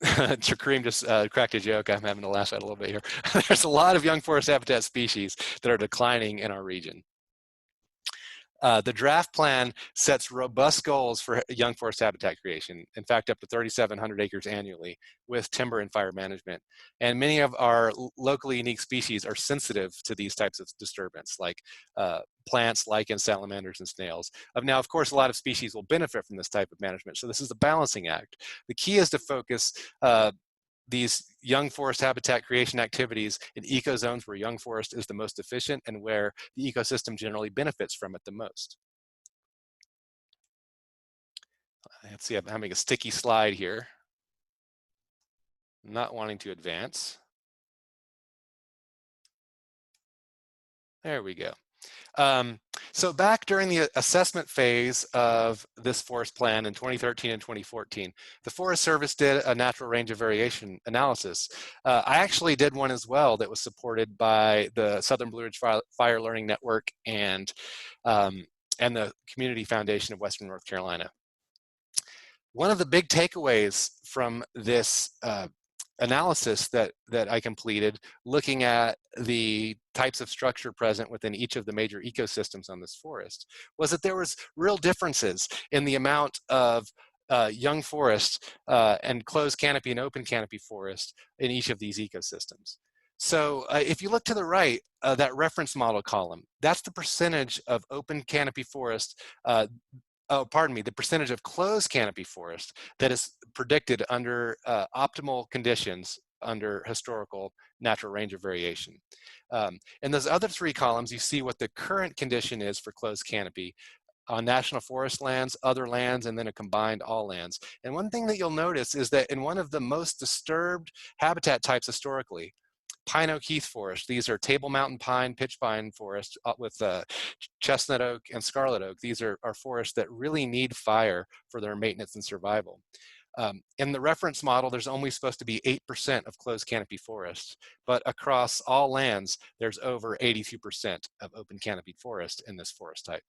Kareem just cracked a joke. I'm having to laugh at a little bit here. There's a lot of young forest habitat species that are declining in our region. The draft plan sets robust goals for young forest habitat creation, in fact, up to 3,700 acres annually with timber and fire management. And many of our locally unique species are sensitive to these types of disturbance, like plants, lichens, salamanders, and snails. Now, of course, a lot of species will benefit from this type of management, so this is a balancing act. The key is to focus these young forest habitat creation activities in ecozones where young forest is the most efficient and where the ecosystem generally benefits from it the most. Let's see, I'm having a sticky slide here. Not wanting to advance. There we go. So back during the assessment phase of this forest plan in 2013 and 2014, the Forest Service did a natural range of variation analysis. I actually did one as well that was supported by the Southern Blue Ridge Fire Learning Network and the Community Foundation of Western North Carolina. One of the big takeaways from this analysis that I completed, looking at the types of structure present within each of the major ecosystems on this forest, was that there was real differences in the amount of young forest and closed canopy and open canopy forest in each of these ecosystems. So if you look to the right, that reference model column, that's the percentage of open canopy forest the percentage of closed canopy forest that is predicted under optimal conditions under historical natural range of variation. In those other three columns, you see what the current condition is for closed canopy on national forest lands, other lands, and then a combined all lands. And one thing that you'll notice is that in one of the most disturbed habitat types historically, pine oak heath forest. These are table mountain pine, pitch pine forest with chestnut oak and scarlet oak. These are forests that really need fire for their maintenance and survival. In the reference model, there's only supposed to be 8% of closed canopy forests, but across all lands, there's over 82% of open canopy forest in this forest type.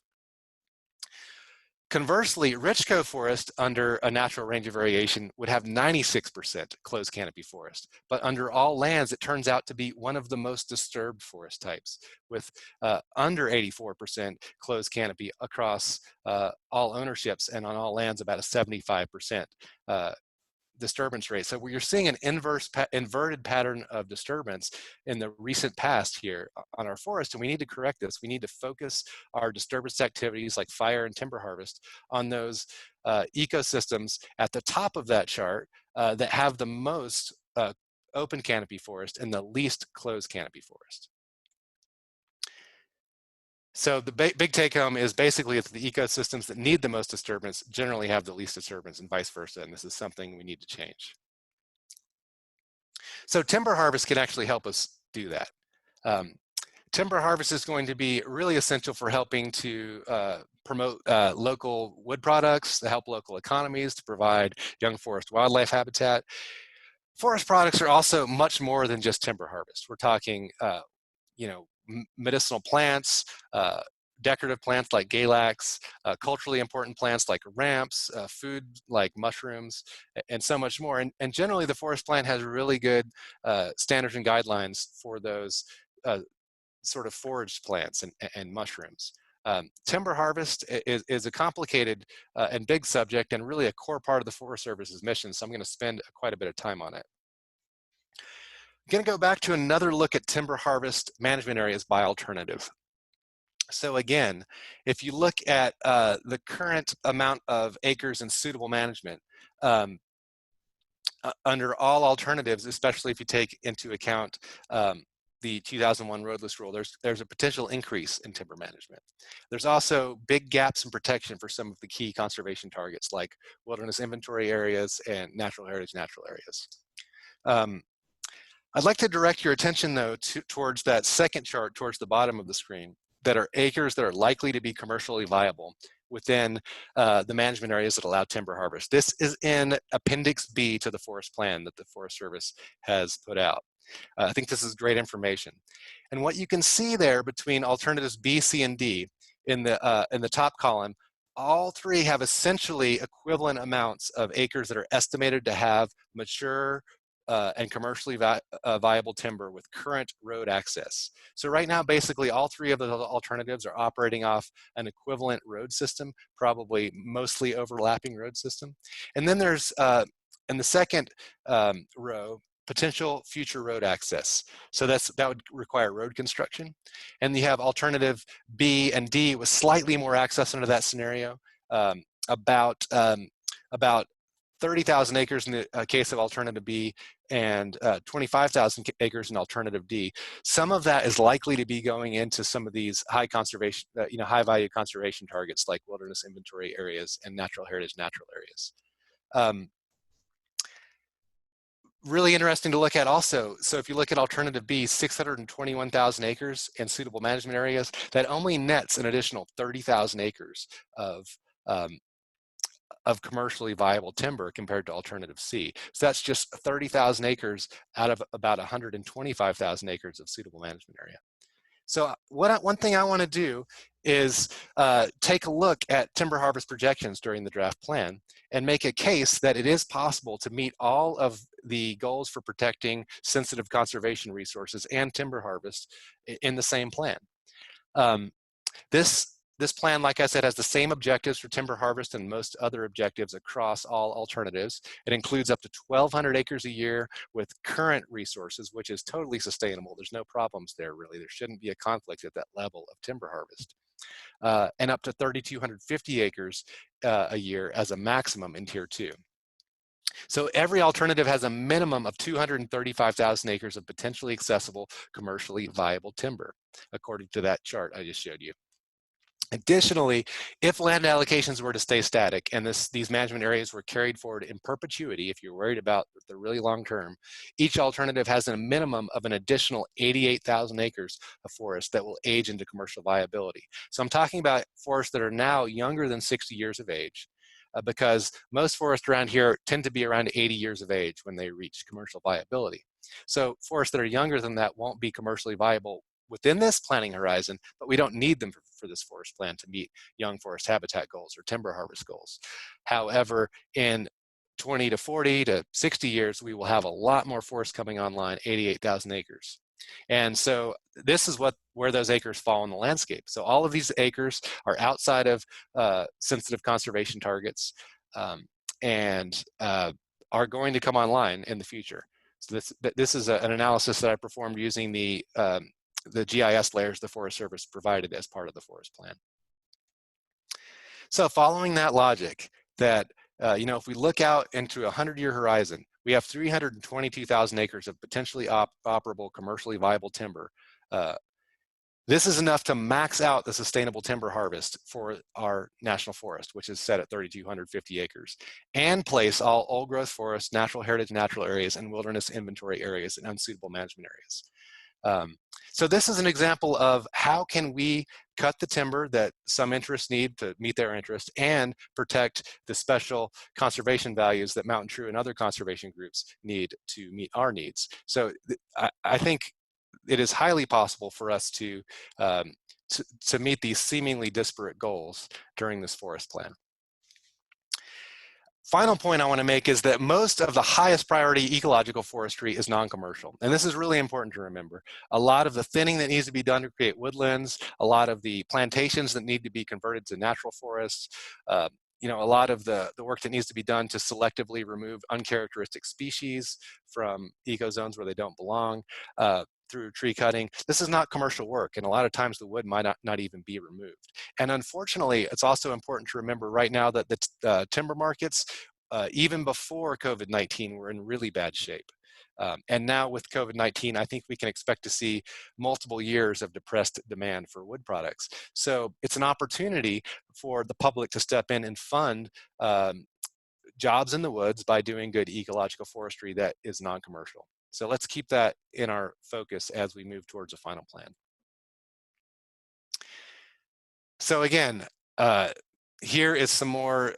Conversely, Richco forest under a natural range of variation would have 96% closed canopy forest, but under all lands, it turns out to be one of the most disturbed forest types with under 84% closed canopy across all ownerships and on all lands about a 75% disturbance rate. So you're seeing an inverted pattern of disturbance in the recent past here on our forest, and we need to correct this. We need to focus our disturbance activities like fire and timber harvest on those ecosystems at the top of that chart that have the most open canopy forest and the least closed canopy forest. So the big take home is basically it's the ecosystems that need the most disturbance generally have the least disturbance and vice versa, and this is something we need to change. So timber harvest can actually help us do that. Timber harvest is going to be really essential for helping to promote local wood products, to help local economies, to provide young forest wildlife habitat. Forest products are also much more than just timber harvest. We're talking medicinal plants, decorative plants like galax, culturally important plants like ramps, food like mushrooms, and so much more. And generally, the forest plan has really good standards and guidelines for those sort of foraged plants and mushrooms. Timber harvest is a complicated and big subject and really a core part of the Forest Service's mission, so I'm going to spend quite a bit of time on it. I'm going to go back to another look at timber harvest management areas by alternative. So again, if you look at the current amount of acres in suitable management, under all alternatives, especially if you take into account the 2001 roadless rule, there's a potential increase in timber management. There's also big gaps in protection for some of the key conservation targets like wilderness inventory areas and natural heritage natural areas. I'd like to direct your attention though towards that second chart towards the bottom of the screen that are acres that are likely to be commercially viable within the management areas that allow timber harvest. This is in Appendix B to the Forest Plan that the Forest Service has put out. I think this is great information. And what you can see there between alternatives B, C, and D in the top column all three have essentially equivalent amounts of acres that are estimated to have mature and commercially viable timber with current road access. So right now, basically all three of the alternatives are operating off an equivalent road system, probably mostly overlapping road system. And then there's, in the second row, potential future road access. So that would require road construction. And you have alternative B and D with slightly more access under that scenario, about 30,000 acres in the case of alternative B and 25,000 acres in alternative D. Some of that is likely to be going into some of these high conservation, high value conservation targets like wilderness inventory areas and natural heritage natural areas. Really interesting to look at also. So if you look at alternative B, 621,000 acres in suitable management areas, that only nets an additional 30,000 acres of commercially viable timber compared to alternative C. So that's just 30,000 acres out of about 125,000 acres of suitable management area. So one thing I want to do is take a look at timber harvest projections during the draft plan and make a case that it is possible to meet all of the goals for protecting sensitive conservation resources and timber harvest in the same plan. This plan, like I said, has the same objectives for timber harvest and most other objectives across all alternatives. It includes up to 1,200 acres a year with current resources, which is totally sustainable. There's no problems there, really. There shouldn't be a conflict at that level of timber harvest. And up to 3,250 acres a year as a maximum in Tier 2. So every alternative has a minimum of 235,000 acres of potentially accessible, commercially viable timber, according to that chart I just showed you. Additionally, if land allocations were to stay static and these management areas were carried forward in perpetuity, if you're worried about the really long term, each alternative has a minimum of an additional 88,000 acres of forest that will age into commercial viability. So I'm talking about forests that are now younger than 60 years of age, because most forests around here tend to be around 80 years of age when they reach commercial viability. So forests that are younger than that won't be commercially viable within this planning horizon, but we don't need them for this forest plan to meet young forest habitat goals or timber harvest goals. However, in 20 to 40 to 60 years, we will have a lot more forest coming online, 88,000 acres. And so this is where those acres fall in the landscape. So all of these acres are outside of sensitive conservation targets and are going to come online in the future. So this is an analysis that I performed using the GIS layers the Forest Service provided as part of the forest plan. So following that logic that, if we look out into a 100-year horizon, we have 322,000 acres of potentially operable, commercially viable timber. This is enough to max out the sustainable timber harvest for our national forest, which is set at 3,250 acres, and place all old growth forests, natural heritage natural areas, and wilderness inventory areas in unsuitable management areas. So this is an example of how can we cut the timber that some interests need to meet their interest and protect the special conservation values that MountainTrue and other conservation groups need to meet our needs. So I think it is highly possible for us to meet these seemingly disparate goals during this forest plan. Final point I want to make is that most of the highest priority ecological forestry is non-commercial. And this is really important to remember. A lot of the thinning that needs to be done to create woodlands, a lot of the plantations that need to be converted to natural forests, a lot of the work that needs to be done to selectively remove uncharacteristic species from ecozones where they don't belong, through tree cutting. This is not commercial work, and a lot of times the wood might not even be removed. And unfortunately, it's also important to remember right now that the timber markets, even before COVID-19, were in really bad shape. And now with COVID-19, I think we can expect to see multiple years of depressed demand for wood products. So it's an opportunity for the public to step in and fund jobs in the woods by doing good ecological forestry that is non-commercial. So let's keep that in our focus as we move towards a final plan. So again, here is some more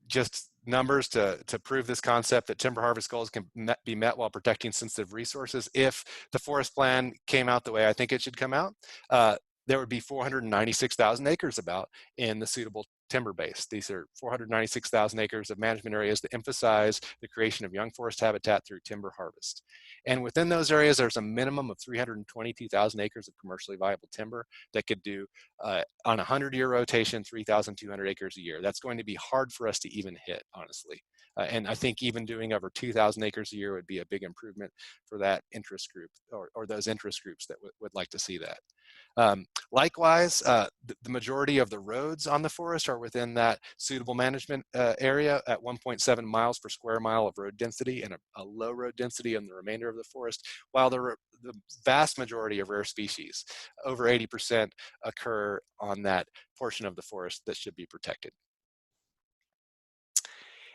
just numbers to prove this concept that timber harvest goals can be met while protecting sensitive resources if the forest plan came out the way I think it should come out. there would be 496,000 acres about in the suitable timber base. These are 496,000 acres of management areas that emphasize the creation of young forest habitat through timber harvest. And within those areas, there's a minimum of 322,000 acres of commercially viable timber that could do on a 100-year rotation, 3,200 acres a year. That's going to be hard for us to even hit, honestly. And I think even doing over 2,000 acres a year would be a big improvement for that interest group, or those interest groups that would like to see that. Likewise, the majority of the roads on the forest are within that suitable management area at 1.7 miles per square mile of road density, and a low road density in the remainder of the forest, while the vast majority of rare species, over 80%, occur on that portion of the forest that should be protected.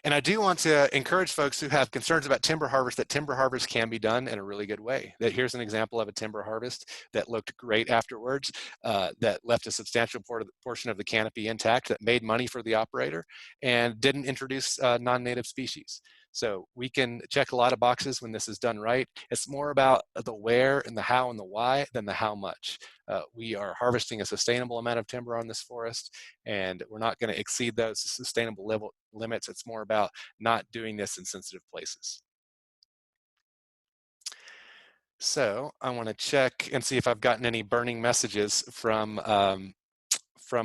And I do want to encourage folks who have concerns about timber harvest that timber harvest can be done in a really good way. That here's an example of a timber harvest that looked great afterwards, that left a substantial portion of the canopy intact, that made money for the operator, and didn't introduce non-native species. So we can check a lot of boxes when this is done right. It's more about the where and the how and the why than the how much. We are harvesting a sustainable amount of timber on this forest, and we're not going to exceed those sustainable limits. It's more about not doing this in sensitive places. So I want to check and see if I've gotten any burning messages from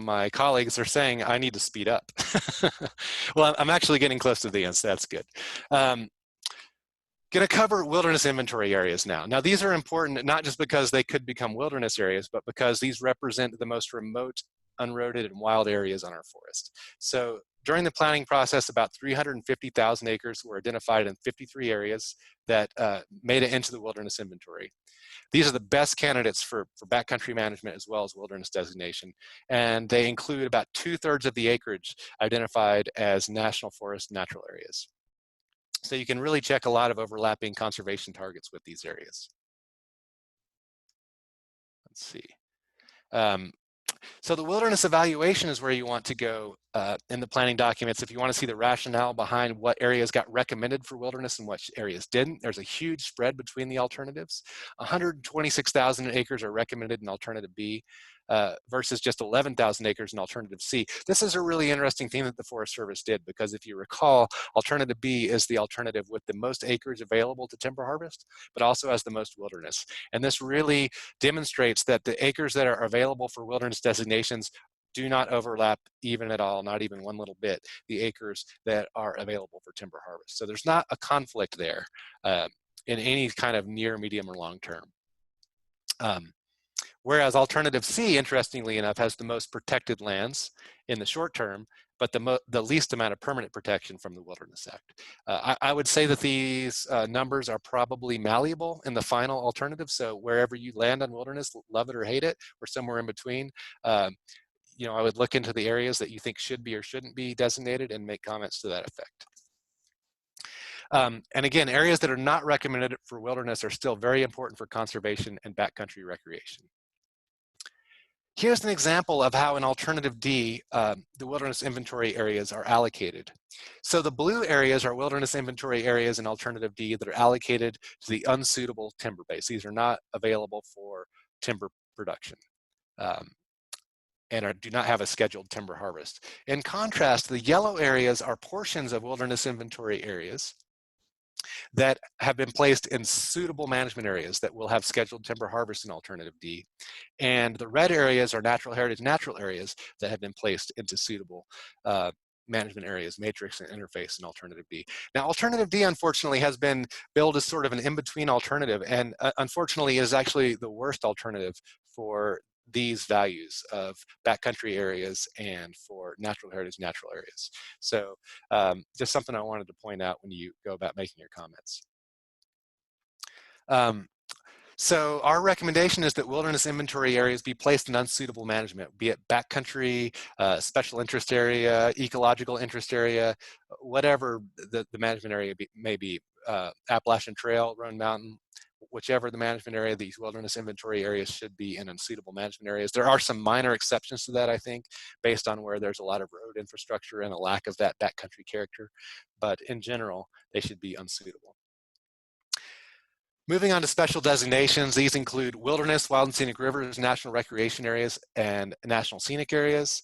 my colleagues. Are saying I need to speed up. Well, I'm actually getting close to the end, so that's good. Going to cover wilderness inventory areas now. Now, these are important not just because they could become wilderness areas, but because these represent the most remote, unroaded, and wild areas on our forest. So during the planning process, about 350,000 acres were identified in 53 areas that made it into the wilderness inventory. These are the best candidates for backcountry management as well as wilderness designation. And they include about 2/3 of the acreage identified as national forest natural areas. So you can really check a lot of overlapping conservation targets with these areas. Let's see. So the wilderness evaluation is where you want to go in the planning documents if you want to see the rationale behind what areas got recommended for wilderness and which areas didn't. There's a huge spread between the alternatives. 126,000 acres are recommended in Alternative B versus just 11,000 acres in Alternative C. This is a really interesting thing that the Forest Service did, because if you recall, Alternative B is the alternative with the most acreage available to timber harvest, but also has the most wilderness. And this really demonstrates that the acres that are available for wilderness designations do not overlap even at all, not even one little bit, the acres that are available for timber harvest. So there's not a conflict there in any kind of near, medium, or long term. Whereas Alternative C, interestingly enough, has the most protected lands in the short term, but the least amount of permanent protection from the Wilderness Act. I would say that these numbers are probably malleable in the final alternative. So wherever you land on wilderness, love it or hate it, or somewhere in between, you know, I would look into the areas that you think should be or shouldn't be designated and make comments to that effect. And again, areas that are not recommended for wilderness are still very important for conservation and backcountry recreation. Here's an example of how in Alternative D, the wilderness inventory areas are allocated. So the blue areas are wilderness inventory areas in Alternative D that are allocated to the unsuitable timber base. These are not available for timber production. And do not have a scheduled timber harvest. In contrast, the yellow areas are portions of wilderness inventory areas that have been placed in suitable management areas that will have scheduled timber harvest in Alternative D. And the red areas are natural heritage natural areas that have been placed into suitable management areas, matrix and interface in Alternative D. Now, Alternative D, unfortunately, has been billed as sort of an in-between alternative, and unfortunately is actually the worst alternative for these values of backcountry areas and for natural heritage natural areas. So just something I wanted to point out when you go about making your comments. So our recommendation is that wilderness inventory areas be placed in unsuitable management, be it backcountry, special interest area, ecological interest area, whatever the management area may be, Appalachian Trail, Roan Mountain, whichever the management area, these wilderness inventory areas should be in unsuitable management areas. There are some minor exceptions to that, I think, based on where there's a lot of road infrastructure and a lack of that backcountry character. But in general, they should be unsuitable. Moving on to special designations, these include wilderness, wild and scenic rivers, national recreation areas, and national scenic areas.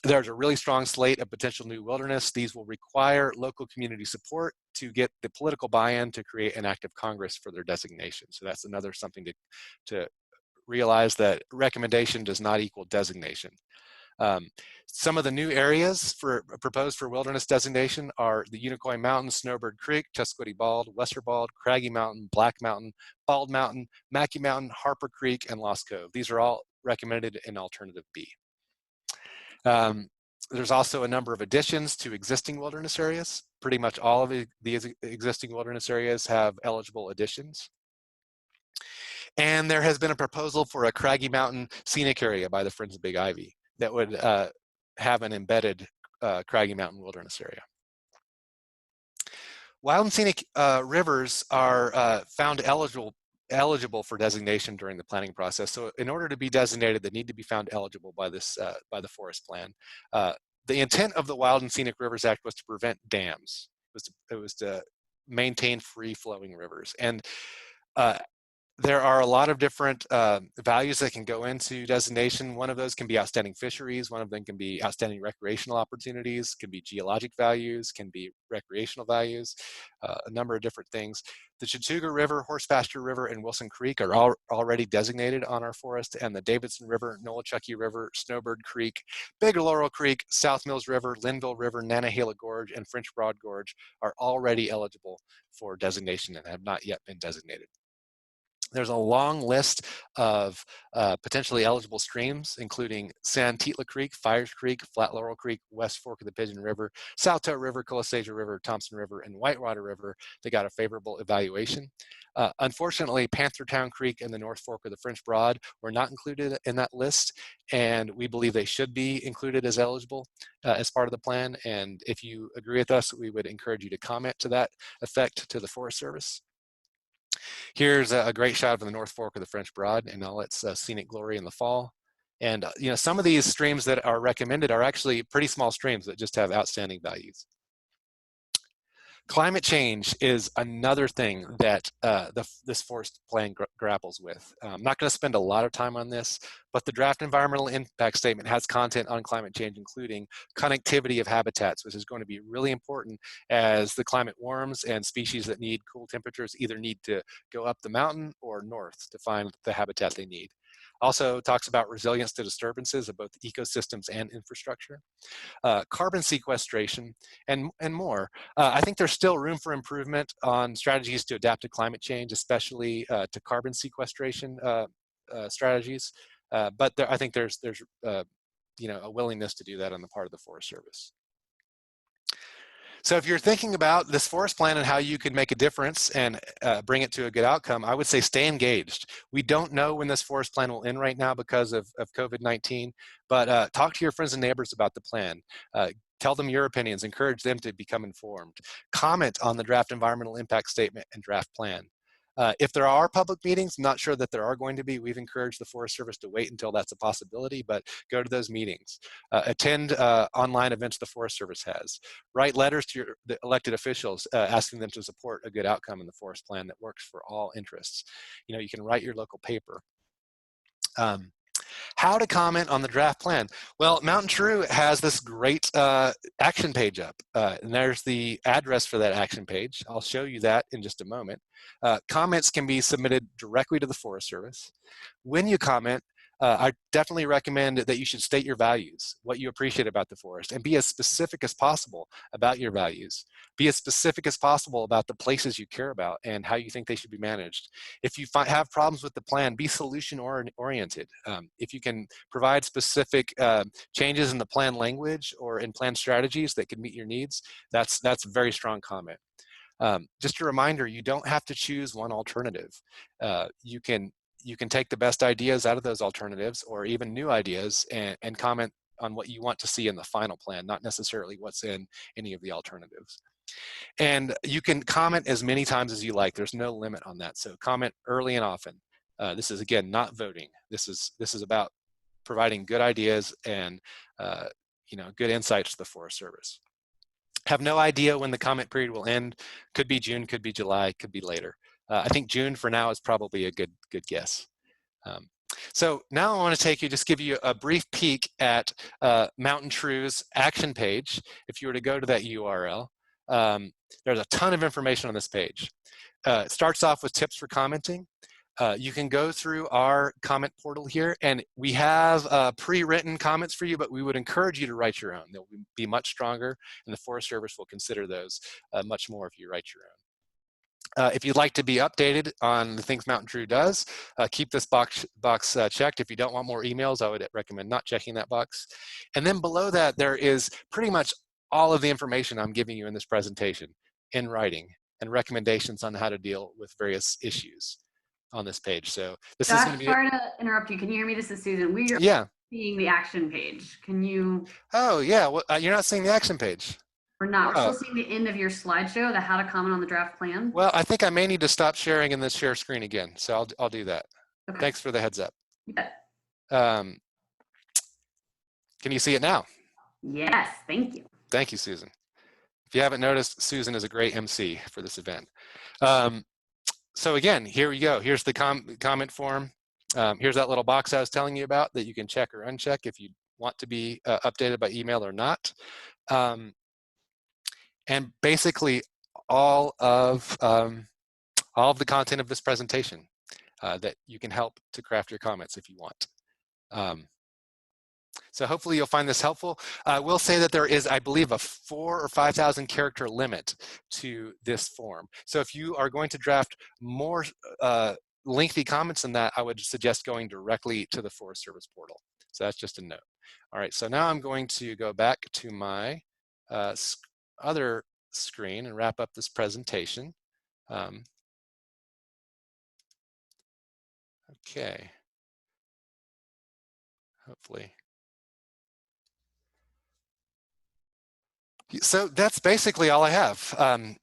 There's a really strong slate of potential new wilderness. These will require local community support to get the political buy-in to create an act of Congress for their designation. So that's another something to realize, that recommendation does not equal designation. Some of the new areas proposed for wilderness designation are the Unicoi Mountains, Snowbird Creek, Tusquity Bald, Wester Bald, Craggy Mountain, Black Mountain, Bald Mountain, Mackey Mountain, Harper Creek, and Lost Cove. These are all recommended in Alternative B. There's also a number of additions to existing wilderness areas. Pretty much all of the existing wilderness areas have eligible additions. And there has been a proposal for a Craggy Mountain scenic area by the Friends of Big Ivy that would have an embedded Craggy Mountain wilderness area. Wild and scenic rivers are found eligible for designation during the planning process. So in order to be designated, they need to be found eligible by the forest plan. The intent of the Wild and Scenic Rivers Act was to prevent dams. It was to maintain free-flowing rivers. And there are a lot of different values that can go into designation. One of those can be outstanding fisheries. One of them can be outstanding recreational opportunities, can be geologic values, can be recreational values, a number of different things. The Chattooga River, Horse Pasture River, and Wilson Creek are already designated on our forest, and the Davidson River, Nolichucky River, Snowbird Creek, Big Laurel Creek, South Mills River, Linville River, Nantahala Gorge, and French Broad Gorge are already eligible for designation and have not yet been designated. There's a long list of potentially eligible streams, including Santitla Creek, Fires Creek, Flat Laurel Creek, West Fork of the Pigeon River, South Tote River, Colasasia River, Thompson River, and Whitewater River that got a favorable evaluation. Unfortunately, Panthertown Creek and the North Fork of the French Broad were not included in that list, and we believe they should be included as eligible as part of the plan. And if you agree with us, we would encourage you to comment to that effect to the Forest Service. Here's a great shot of the North Fork of the French Broad in all its scenic glory in the fall. And some of these streams that are recommended are actually pretty small streams that just have outstanding values. Climate change is another thing that this forest plan grapples with. I'm not going to spend a lot of time on this, but the draft environmental impact statement has content on climate change, including connectivity of habitats, which is going to be really important as the climate warms and species that need cool temperatures either need to go up the mountain or north to find the habitat they need. Also talks about resilience to disturbances of both ecosystems and infrastructure, carbon sequestration, and more. I think there's still room for improvement on strategies to adapt to climate change, especially to carbon sequestration strategies. But I think there's a willingness to do that on the part of the Forest Service. So if you're thinking about this forest plan and how you could make a difference and bring it to a good outcome, I would say stay engaged. We don't know when this forest plan will end right now because of COVID-19, but talk to your friends and neighbors about the plan. Tell them your opinions, encourage them to become informed. Comment on the draft environmental impact statement and draft plan. If there are public meetings, I'm not sure that there are going to be. We've encouraged the Forest Service to wait until that's a possibility, but go to those meetings. Attend online events the Forest Service has. Write letters to the elected officials asking them to support a good outcome in the forest plan that works for all interests. You can write your local paper. How to comment on the draft plan? Well, MountainTrue has this great action page up, and there's the address for that action page. I'll show you that in just a moment. Comments can be submitted directly to the Forest Service. When you comment, I definitely recommend that you should state your values, what you appreciate about the forest, and be as specific as possible about your values. Be as specific as possible about the places you care about and how you think they should be managed. If you have problems with the plan, be solution-oriented. If you can provide specific changes in the plan language or in plan strategies that can meet your needs, that's a very strong comment. Just a reminder, you don't have to choose one alternative. You can take the best ideas out of those alternatives or even new ideas and comment on what you want to see in the final plan, not necessarily what's in any of the alternatives. And you can comment as many times as you like. There's no limit on that. So comment early and often. This is, again, not voting. This is about providing good ideas and good insights to the Forest Service. Have no idea when the comment period will end. Could be June, could be July, could be later. I think June for now is probably a good guess. So now I want to just give you a brief peek at MountainTrue's action page. If you were to go to that URL, there's a ton of information on this page. It starts off with tips for commenting. You can go through our comment portal here, and we have pre-written comments for you, but we would encourage you to write your own. They'll be much stronger, and the Forest Service will consider those much more if you write your own. If you'd like to be updated on the things MountainTrue does, keep this box checked. If you don't want more emails, I would recommend not checking that box. And then below that, there is pretty much all of the information I'm giving you in this presentation in writing and recommendations on how to deal with various issues on this page. So this is going to be— Sorry to interrupt you. Can you hear me? This is Susan. We are seeing the action page. Can you? Oh, yeah. Well, you're not seeing the action page. We're not. We're still seeing the end of your slideshow, the how to comment on the draft plan. Well, I think I may need to stop sharing and then share screen again. So I'll do that. Okay. Thanks for the heads up. You bet. Can you see it now? Yes, thank you. Thank you, Susan. If you haven't noticed, Susan is a great MC for this event. So again, here we go. Here's the comment form. Here's that little box I was telling you about that you can check or uncheck if you want to be updated by email or not. And basically all of the content of this presentation that you can help to craft your comments if you want. So hopefully you'll find this helpful. I will say that there is, I believe, a 4,000 or 5,000 character limit to this form. So if you are going to draft more lengthy comments than that, I would suggest going directly to the Forest Service portal. So that's just a note. All right, so now I'm going to go back to my other screen and wrap up this presentation. Okay. Hopefully. So that's basically all I have.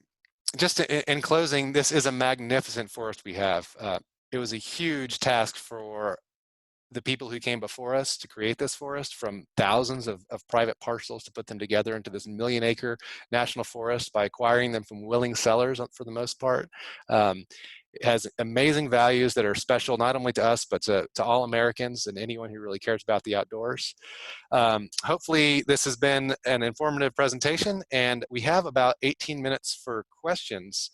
Just in closing, this is a magnificent forest we have. It was a huge task for the people who came before us to create this forest, from thousands of private parcels to put them together into this 1 million acre national forest by acquiring them from willing sellers for the most part. It has amazing values that are special not only to us, but to all Americans and anyone who really cares about the outdoors. Hopefully this has been an informative presentation, and we have about 18 minutes for questions.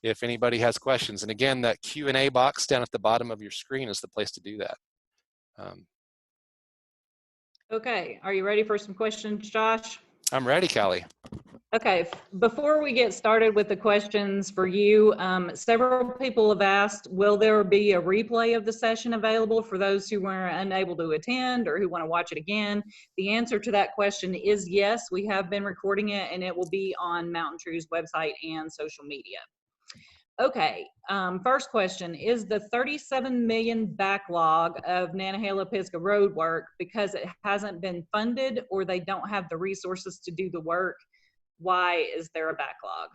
If anybody has questions. And again, that Q&A box down at the bottom of your screen is the place to do that. Okay, are you ready for some questions, Josh? I'm ready, Callie. Okay, before we get started with the questions for you, several people have asked, will there be a replay of the session available for those who were unable to attend or who want to watch it again? The answer to that question is yes. We have been recording it, and it will be on MountainTrue's website and social media. Okay, first question, is the 37 million backlog of Nantahala-Pisgah road work because it hasn't been funded or they don't have the resources to do the work? Why is there a backlog?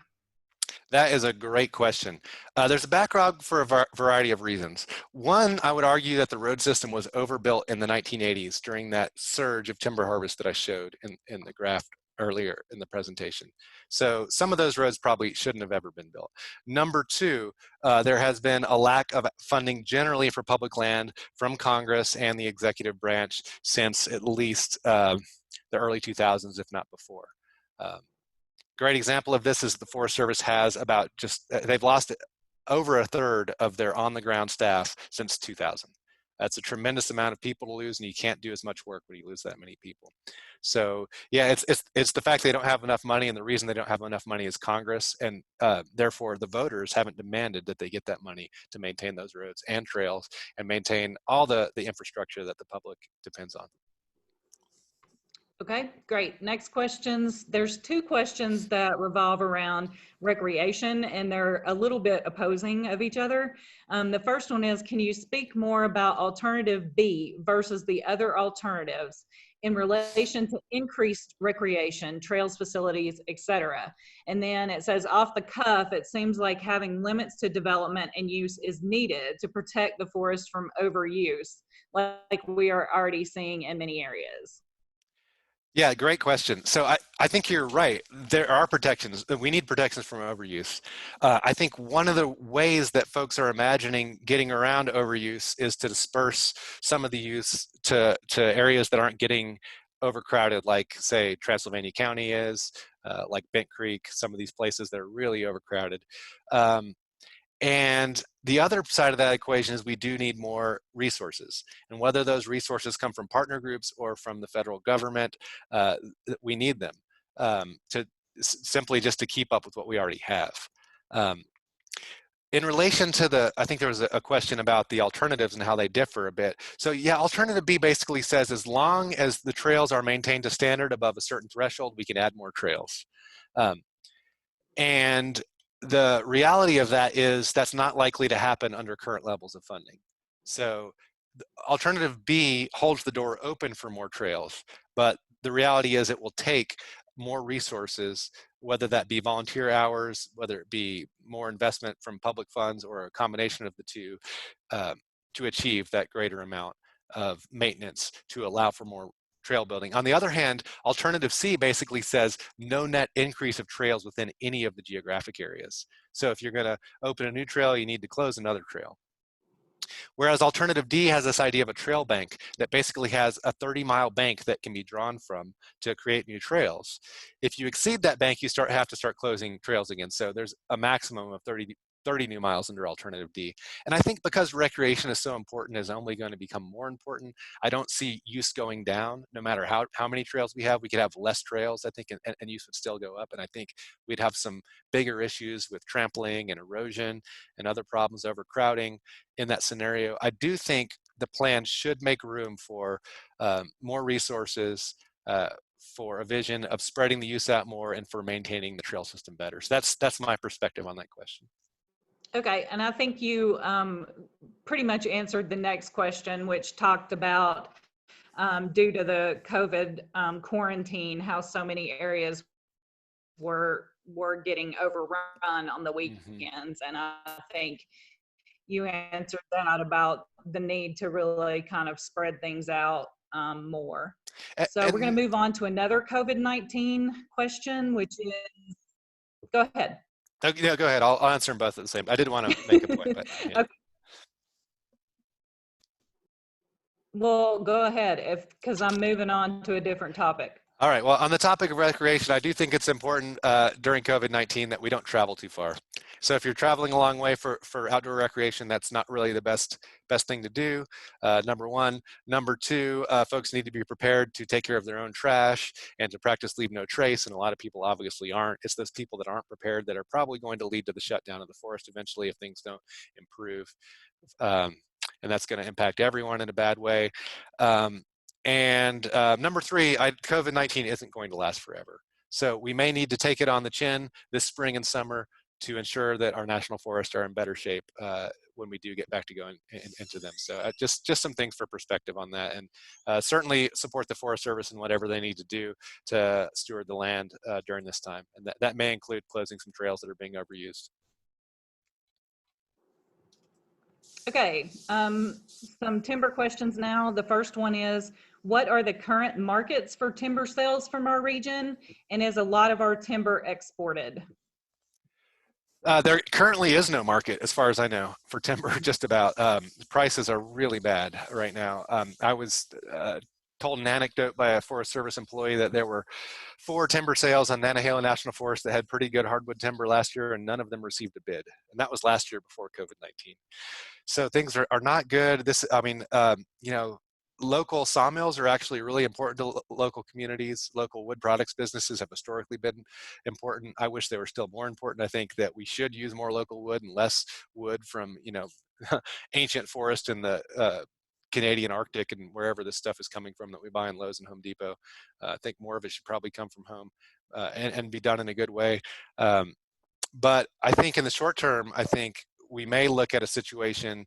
That is a great question. There's a backlog for a variety of reasons. One, I would argue that the road system was overbuilt in the 1980s during that surge of timber harvest that I showed in the graph earlier in the presentation. So some of those roads probably shouldn't have ever been built. Number two, there has been a lack of funding generally for public land from Congress and the executive branch since at least the early 2000s, if not before. Great example of this is the Forest Service has about they've lost over a third of their on-the-ground staff since 2000. That's a tremendous amount of people to lose, and you can't do as much work when you lose that many people. So yeah, it's the fact they don't have enough money, and the reason they don't have enough money is Congress, and therefore the voters haven't demanded that they get that money to maintain those roads and trails and maintain all the infrastructure that the public depends on. Okay, great. Next questions. There's two questions that revolve around recreation, and they're a little bit opposing of each other. The first one is, can you speak more about alternative B versus the other alternatives in relation to increased recreation, trails, facilities, etc.? And then it says, off the cuff, it seems like having limits to development and use is needed to protect the forest from overuse, like we are already seeing in many areas. Yeah, great question. So I think you're right. There are protections. We need protections from overuse. I think one of the ways that folks are imagining getting around overuse is to disperse some of the use to areas that aren't getting overcrowded, like say Transylvania County is, like Bent Creek, some of these places that are really overcrowded. And the other side of that equation is we do need more resources. And whether those resources come from partner groups or from the federal government, we need them to simply just to keep up with what we already have. In relation to I think there was a question about the alternatives and how they differ a bit. So yeah, alternative B basically says as long as the trails are maintained to standard above a certain threshold, we can add more trails. And the reality of that is that's not likely to happen under current levels of funding. So alternative B holds the door open for more trails, but the reality is it will take more resources, whether that be volunteer hours, whether it be more investment from public funds or a combination of the two, to achieve that greater amount of maintenance to allow for more trail building. On the other hand, alternative C basically says no net increase of trails within any of the geographic areas. So if you're going to open a new trail, you need to close another trail. Whereas alternative D has this idea of a trail bank that basically has a 30-mile bank that can be drawn from to create new trails. If you exceed that bank, you have to start closing trails again. So there's a maximum of 30 new miles under alternative D. And I think because recreation is so important, is only going to become more important. I don't see use going down, no matter how many trails we have. We could have less trails, I think, and use would still go up. And I think we'd have some bigger issues with trampling and erosion and other problems, overcrowding in that scenario. I do think the plan should make room for more resources, for a vision of spreading the use out more, and for maintaining the trail system better. So that's my perspective on that question. Okay, and I think you pretty much answered the next question, which talked about due to the COVID quarantine, how so many areas were getting overrun on the weekends. And I think you answered that about the need to really kind of spread things out more. So we're going to move on to another COVID-19 question, which is, go ahead. Yeah, go ahead. I'll answer them both at the same. I did want to make a point, but yeah. Okay. Well, go ahead, because I'm moving on to a different topic. All right. Well, on the topic of recreation, I do think it's important during COVID-19 that we don't travel too far. So if you're traveling a long way for outdoor recreation, that's not really the best thing to do, number one. Number two, folks need to be prepared to take care of their own trash and to practice leave no trace, and a lot of people obviously aren't. It's those people that aren't prepared that are probably going to lead to the shutdown of the forest eventually if things don't improve. And that's going to impact everyone in a bad way. And number three, COVID-19 isn't going to last forever. So we may need to take it on the chin this spring and summer to ensure that our national forests are in better shape when we do get back to going into them. So just some things for perspective on that, and certainly support the Forest Service in whatever they need to do to steward the land during this time. And that may include closing some trails that are being overused. Okay, some timber questions now. The first one is, what are the current markets for timber sales from our region? And is a lot of our timber exported? There currently is no market, as far as I know, for timber, just about. Prices are really bad right now. I was told an anecdote by a Forest Service employee that there were 4 timber sales on Nantahala National Forest that had pretty good hardwood timber last year, and none of them received a bid. And that was last year before COVID-19. So things are not good. You know, local sawmills are actually really important to local communities. Local wood products businesses have historically been important. I wish they were still more important. I think that we should use more local wood and less wood from, you know, ancient forest in the Canadian Arctic and wherever this stuff is coming from that we buy in Lowe's and Home Depot. I think more of it should probably come from home and be done in a good way. But I think in the short term, I think we may look at a situation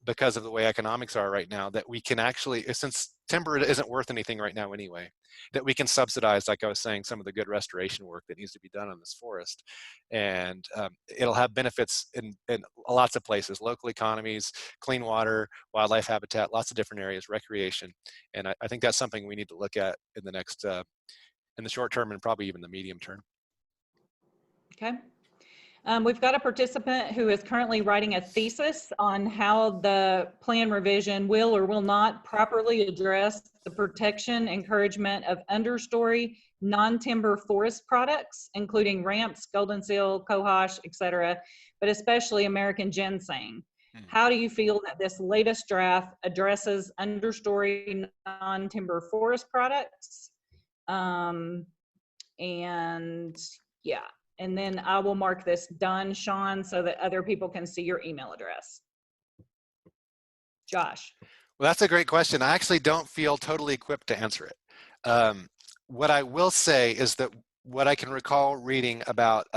because of the way economics are right now, that we can actually, since timber isn't worth anything right now anyway, that we can subsidize, like I was saying, some of the good restoration work that needs to be done on this forest. And it'll have benefits in lots of places: local economies, clean water, wildlife habitat, lots of different areas, recreation. And I think that's something we need to look at in the next, in the short term and probably even the medium term. Okay. We've got a participant who is currently writing a thesis on how the plan revision will or will not properly address the protection, encouragement of understory, non-timber forest products, including ramps, golden seal, cohosh, etc., but especially American ginseng. How do you feel that this latest draft addresses understory non-timber forest products? And yeah. And then I will mark this done, Sean, so that other people can see your email address. Josh. Well, that's a great question. I actually don't feel totally equipped to answer it. What I will say is that what I can recall reading about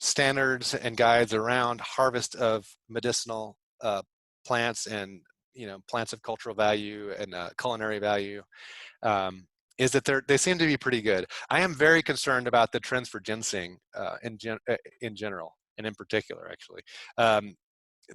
standards and guides around harvest of medicinal plants and plants of cultural value and culinary value is that they seem to be pretty good. I am very concerned about the trends for ginseng in general, and in particular, actually.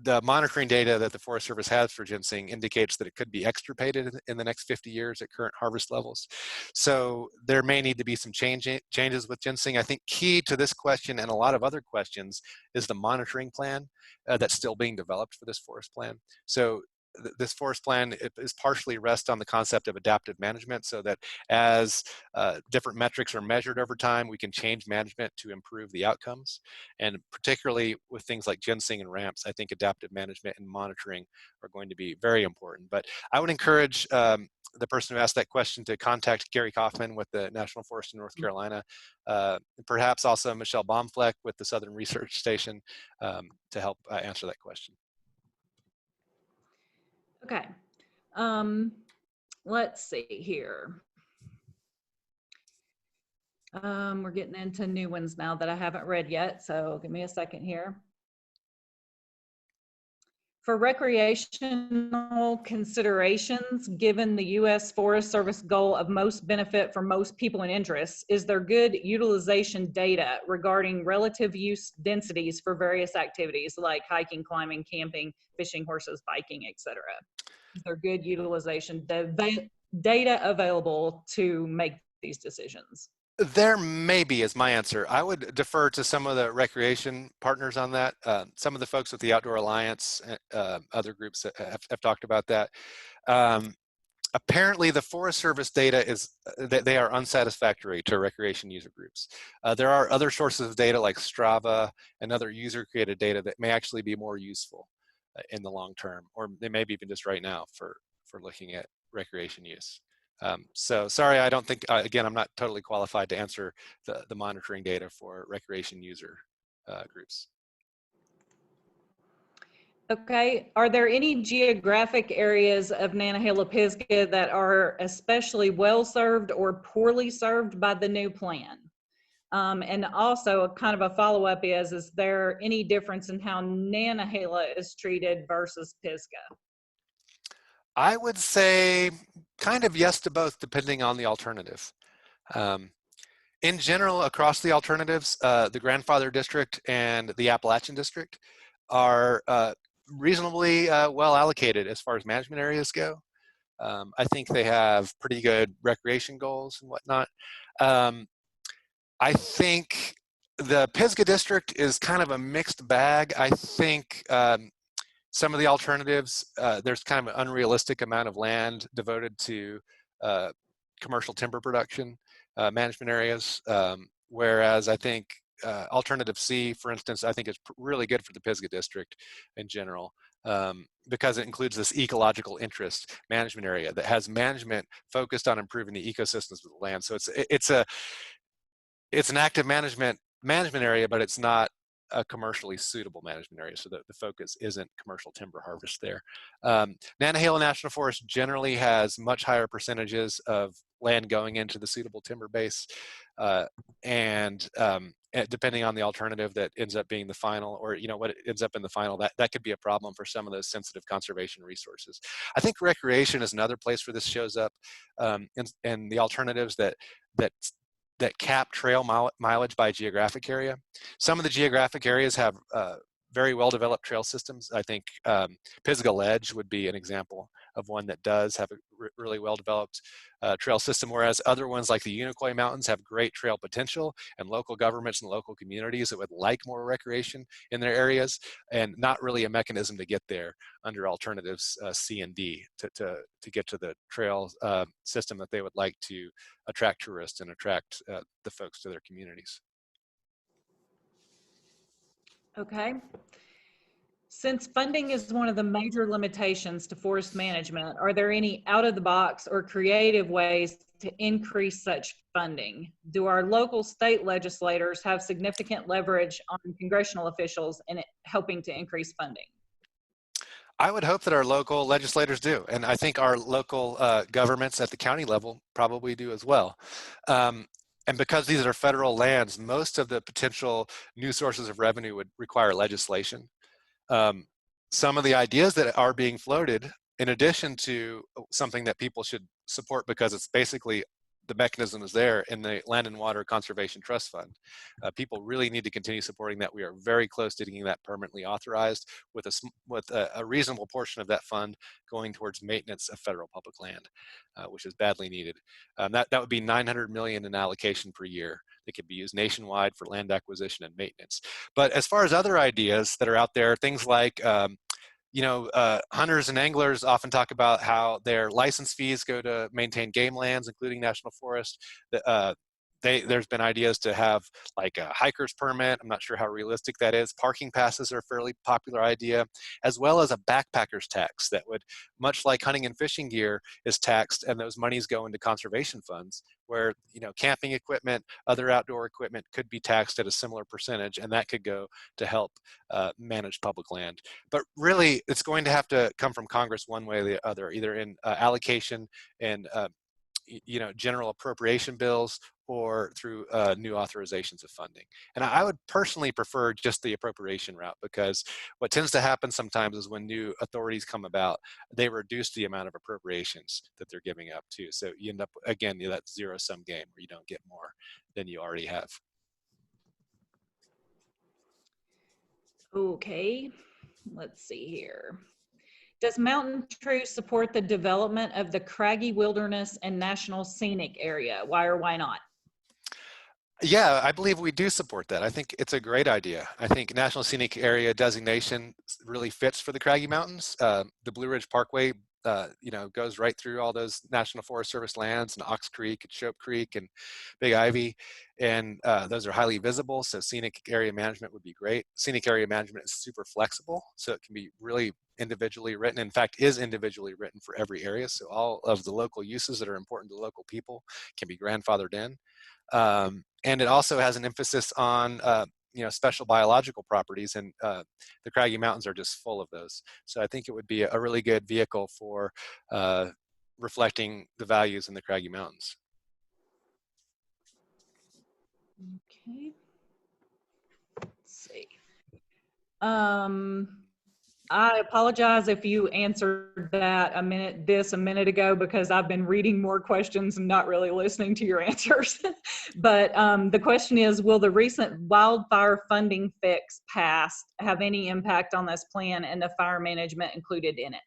The monitoring data that the Forest Service has for ginseng indicates that it could be extirpated in the next 50 years at current harvest levels. So there may need to be some changes with ginseng. I think key to this question and a lot of other questions is the monitoring plan that's still being developed for this forest plan. So this forest plan is partially rests on the concept of adaptive management, so that as different metrics are measured over time, we can change management to improve the outcomes. And particularly with things like ginseng and ramps, I think adaptive management and monitoring are going to be very important. But I would encourage the person who asked that question to contact Gary Kaufman with the National Forest in North Carolina, perhaps also Michelle Baumfleck with the Southern Research Station to help answer that question. Okay, let's see here. We're getting into new ones now that I haven't read yet, so give me a second here. For recreational considerations, given the U.S. Forest Service goal of most benefit for most people and interests, is there good utilization data regarding relative use densities for various activities like hiking, climbing, camping, fishing, horses, biking, etc.? Is there good utilization data available to make these decisions? There may be, is my answer. I would defer to some of the recreation partners on that. Some of the folks with the Outdoor Alliance, other groups that have talked about that. Apparently the Forest Service data is that they are unsatisfactory to recreation user groups. There are other sources of data like Strava and other user created data that may actually be more useful in the long term, or they may be even just right now for looking at recreation use. So sorry, I don't think, again, I'm not totally qualified to answer the monitoring data for recreation user groups. Okay, are there any geographic areas of Nantahala-Pisgah that are especially well served or poorly served by the new plan? And also kind of a follow-up is there any difference in how Nantahala is treated versus Pisgah? I would say kind of yes to both, depending on the alternative. In general, across the alternatives, the Grandfather District and the Appalachian District are reasonably well allocated as far as management areas go. I think they have pretty good recreation goals and whatnot. I think the Pisgah District is kind of a mixed bag. I think some of the alternatives, there's kind of an unrealistic amount of land devoted to commercial timber production management areas, whereas I think alternative C, for instance, I think is really good for the Pisgah District in general, because it includes this ecological interest management area that has management focused on improving the ecosystems of the land. So it's an active management area, but it's not a commercially suitable management area, so that the focus isn't commercial timber harvest there. Nantahala National Forest generally has much higher percentages of land going into the suitable timber base. And depending on the alternative that ends up being the final, or what ends up in the final, that could be a problem for some of those sensitive conservation resources. I think recreation is another place where this shows up, and the alternatives that cap trail mileage by geographic area. Some of the geographic areas have very well-developed trail systems. I think Pisgah Ledge would be an example of one that does have a really well-developed trail system, whereas other ones like the Unicoi Mountains have great trail potential, and local governments and local communities that would like more recreation in their areas, and not really a mechanism to get there under alternatives C and D to get to the trail system that they would like to attract tourists and attract the folks to their communities. Okay. Since funding is one of the major limitations to forest management, are there any out-of-the-box or creative ways to increase such funding? Do our local state legislators have significant leverage on congressional officials in helping to increase funding? I would hope that our local legislators do, and I think our local governments at the county level probably do as well. And because these are federal lands, most of the potential new sources of revenue would require legislation. Some of the ideas that are being floated, in addition to something that people should support because it's basically the mechanism is there in the Land and Water Conservation Trust Fund. People really need to continue supporting that. We are very close to getting that permanently authorized with a reasonable portion of that fund going towards maintenance of federal public land, which is badly needed. That would be $900 million in allocation per year that could be used nationwide for land acquisition and maintenance. But as far as other ideas that are out there, things like hunters and anglers often talk about how their license fees go to maintain game lands, including national forest. There's been ideas to have like a hiker's permit. I'm not sure how realistic that is. Parking passes are a fairly popular idea, as well as a backpacker's tax that would, much like hunting and fishing gear is taxed, and those monies go into conservation funds, where camping equipment, other outdoor equipment could be taxed at a similar percentage, and that could go to help manage public land. But really, it's going to have to come from Congress one way or the other, either in allocation and general appropriation bills, or through new authorizations of funding. And I would personally prefer just the appropriation route, because what tends to happen sometimes is when new authorities come about, they reduce the amount of appropriations that they're giving up too. So you end up, again, that zero-sum game where you don't get more than you already have. Okay, let's see here. Does MountainTrue support the development of the Craggy Wilderness and National Scenic Area? Why or why not? Yeah, I believe we do support that. I think it's a great idea. I think National Scenic Area designation really fits for the Craggy Mountains. The Blue Ridge Parkway, goes right through all those National Forest Service lands, and Ox Creek and Shope Creek and Big Ivy, and those are highly visible, so scenic area management would be great. Scenic area management is super flexible, so it can be really individually written. In fact, is individually written for every area, so all of the local uses that are important to local people can be grandfathered in. And it also has an emphasis on special biological properties, and the Craggy Mountains are just full of those. So I think it would be a really good vehicle for reflecting the values in the Craggy Mountains. Okay. Let's see. I apologize if you answered that a minute ago, because I've been reading more questions and not really listening to your answers. But the question is, will the recent wildfire funding fix passed have any impact on this plan and the fire management included in it?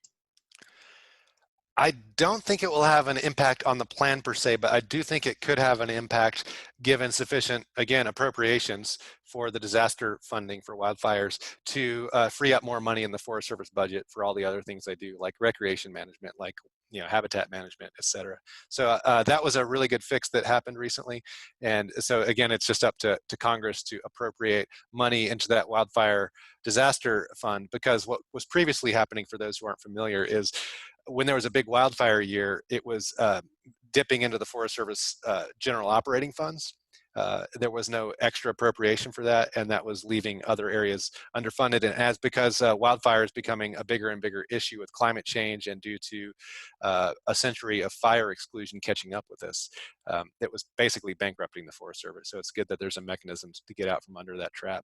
I don't think it will have an impact on the plan per se, but I do think it could have an impact given sufficient, again, appropriations for the disaster funding for wildfires to free up more money in the Forest Service budget for all the other things they do, like recreation management, like habitat management, et cetera. So that was a really good fix that happened recently. And so again, it's just up to Congress to appropriate money into that wildfire disaster fund, because what was previously happening, for those who aren't familiar, is when there was a big wildfire year, it was dipping into the Forest Service general operating funds. there was no extra appropriation for that, and that was leaving other areas underfunded. And because wildfire is becoming a bigger and bigger issue with climate change and due to a century of fire exclusion catching up with us, it was basically bankrupting the Forest Service. So it's good that there's a mechanism to get out from under that trap.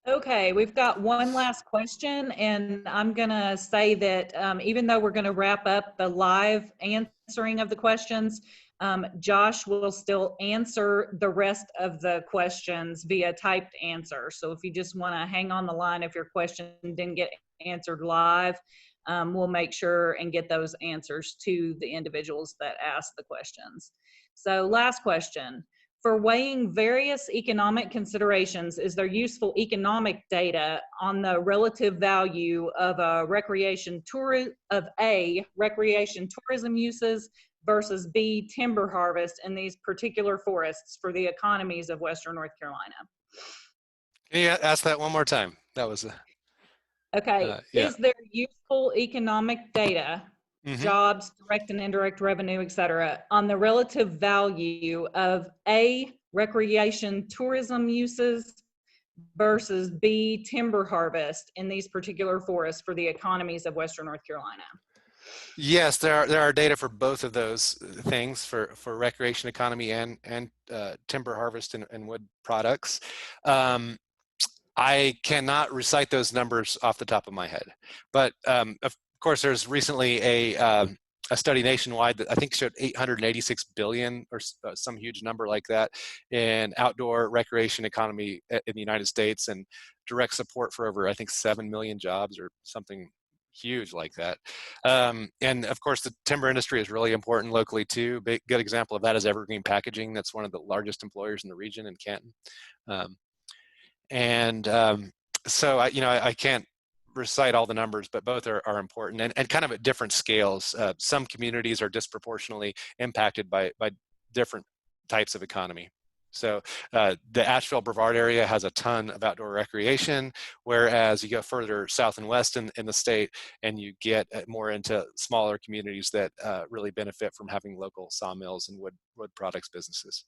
Okay, we've got one last question, and I'm gonna say that even though we're gonna wrap up the live answering of the questions, Josh will still answer the rest of the questions via typed answer. So if you just wanna hang on the line, if your question didn't get answered live, we'll make sure and get those answers to the individuals that asked the questions. So last question. For weighing various economic considerations, is there useful economic data on the relative value of recreation tourism uses versus B, timber harvest in these particular forests for the economies of Western North Carolina? Can you ask that one more time? That was okay. Yeah. Is there useful economic data, jobs, direct and indirect revenue, et cetera, on the relative value of A, recreation tourism uses versus B, timber harvest in these particular forests for the economies of Western North Carolina? Yes, there are data for both of those things, for recreation economy and timber harvest and wood products. I cannot recite those numbers off the top of my head, but of course, there's recently a study nationwide that I think showed 886 billion or some huge number like that in outdoor recreation economy in the United States, and direct support for over, I think, 7 million jobs or something huge like that. And of course, the timber industry is really important locally too. Good example of that is Evergreen Packaging. That's one of the largest employers in the region in Canton. So I can't recite all the numbers, but both are important and kind of at different scales. Some communities are disproportionately impacted by different types of economy. So the Asheville-Brevard area has a ton of outdoor recreation, whereas you go further south and west in the state and you get more into smaller communities that really benefit from having local sawmills and wood products businesses.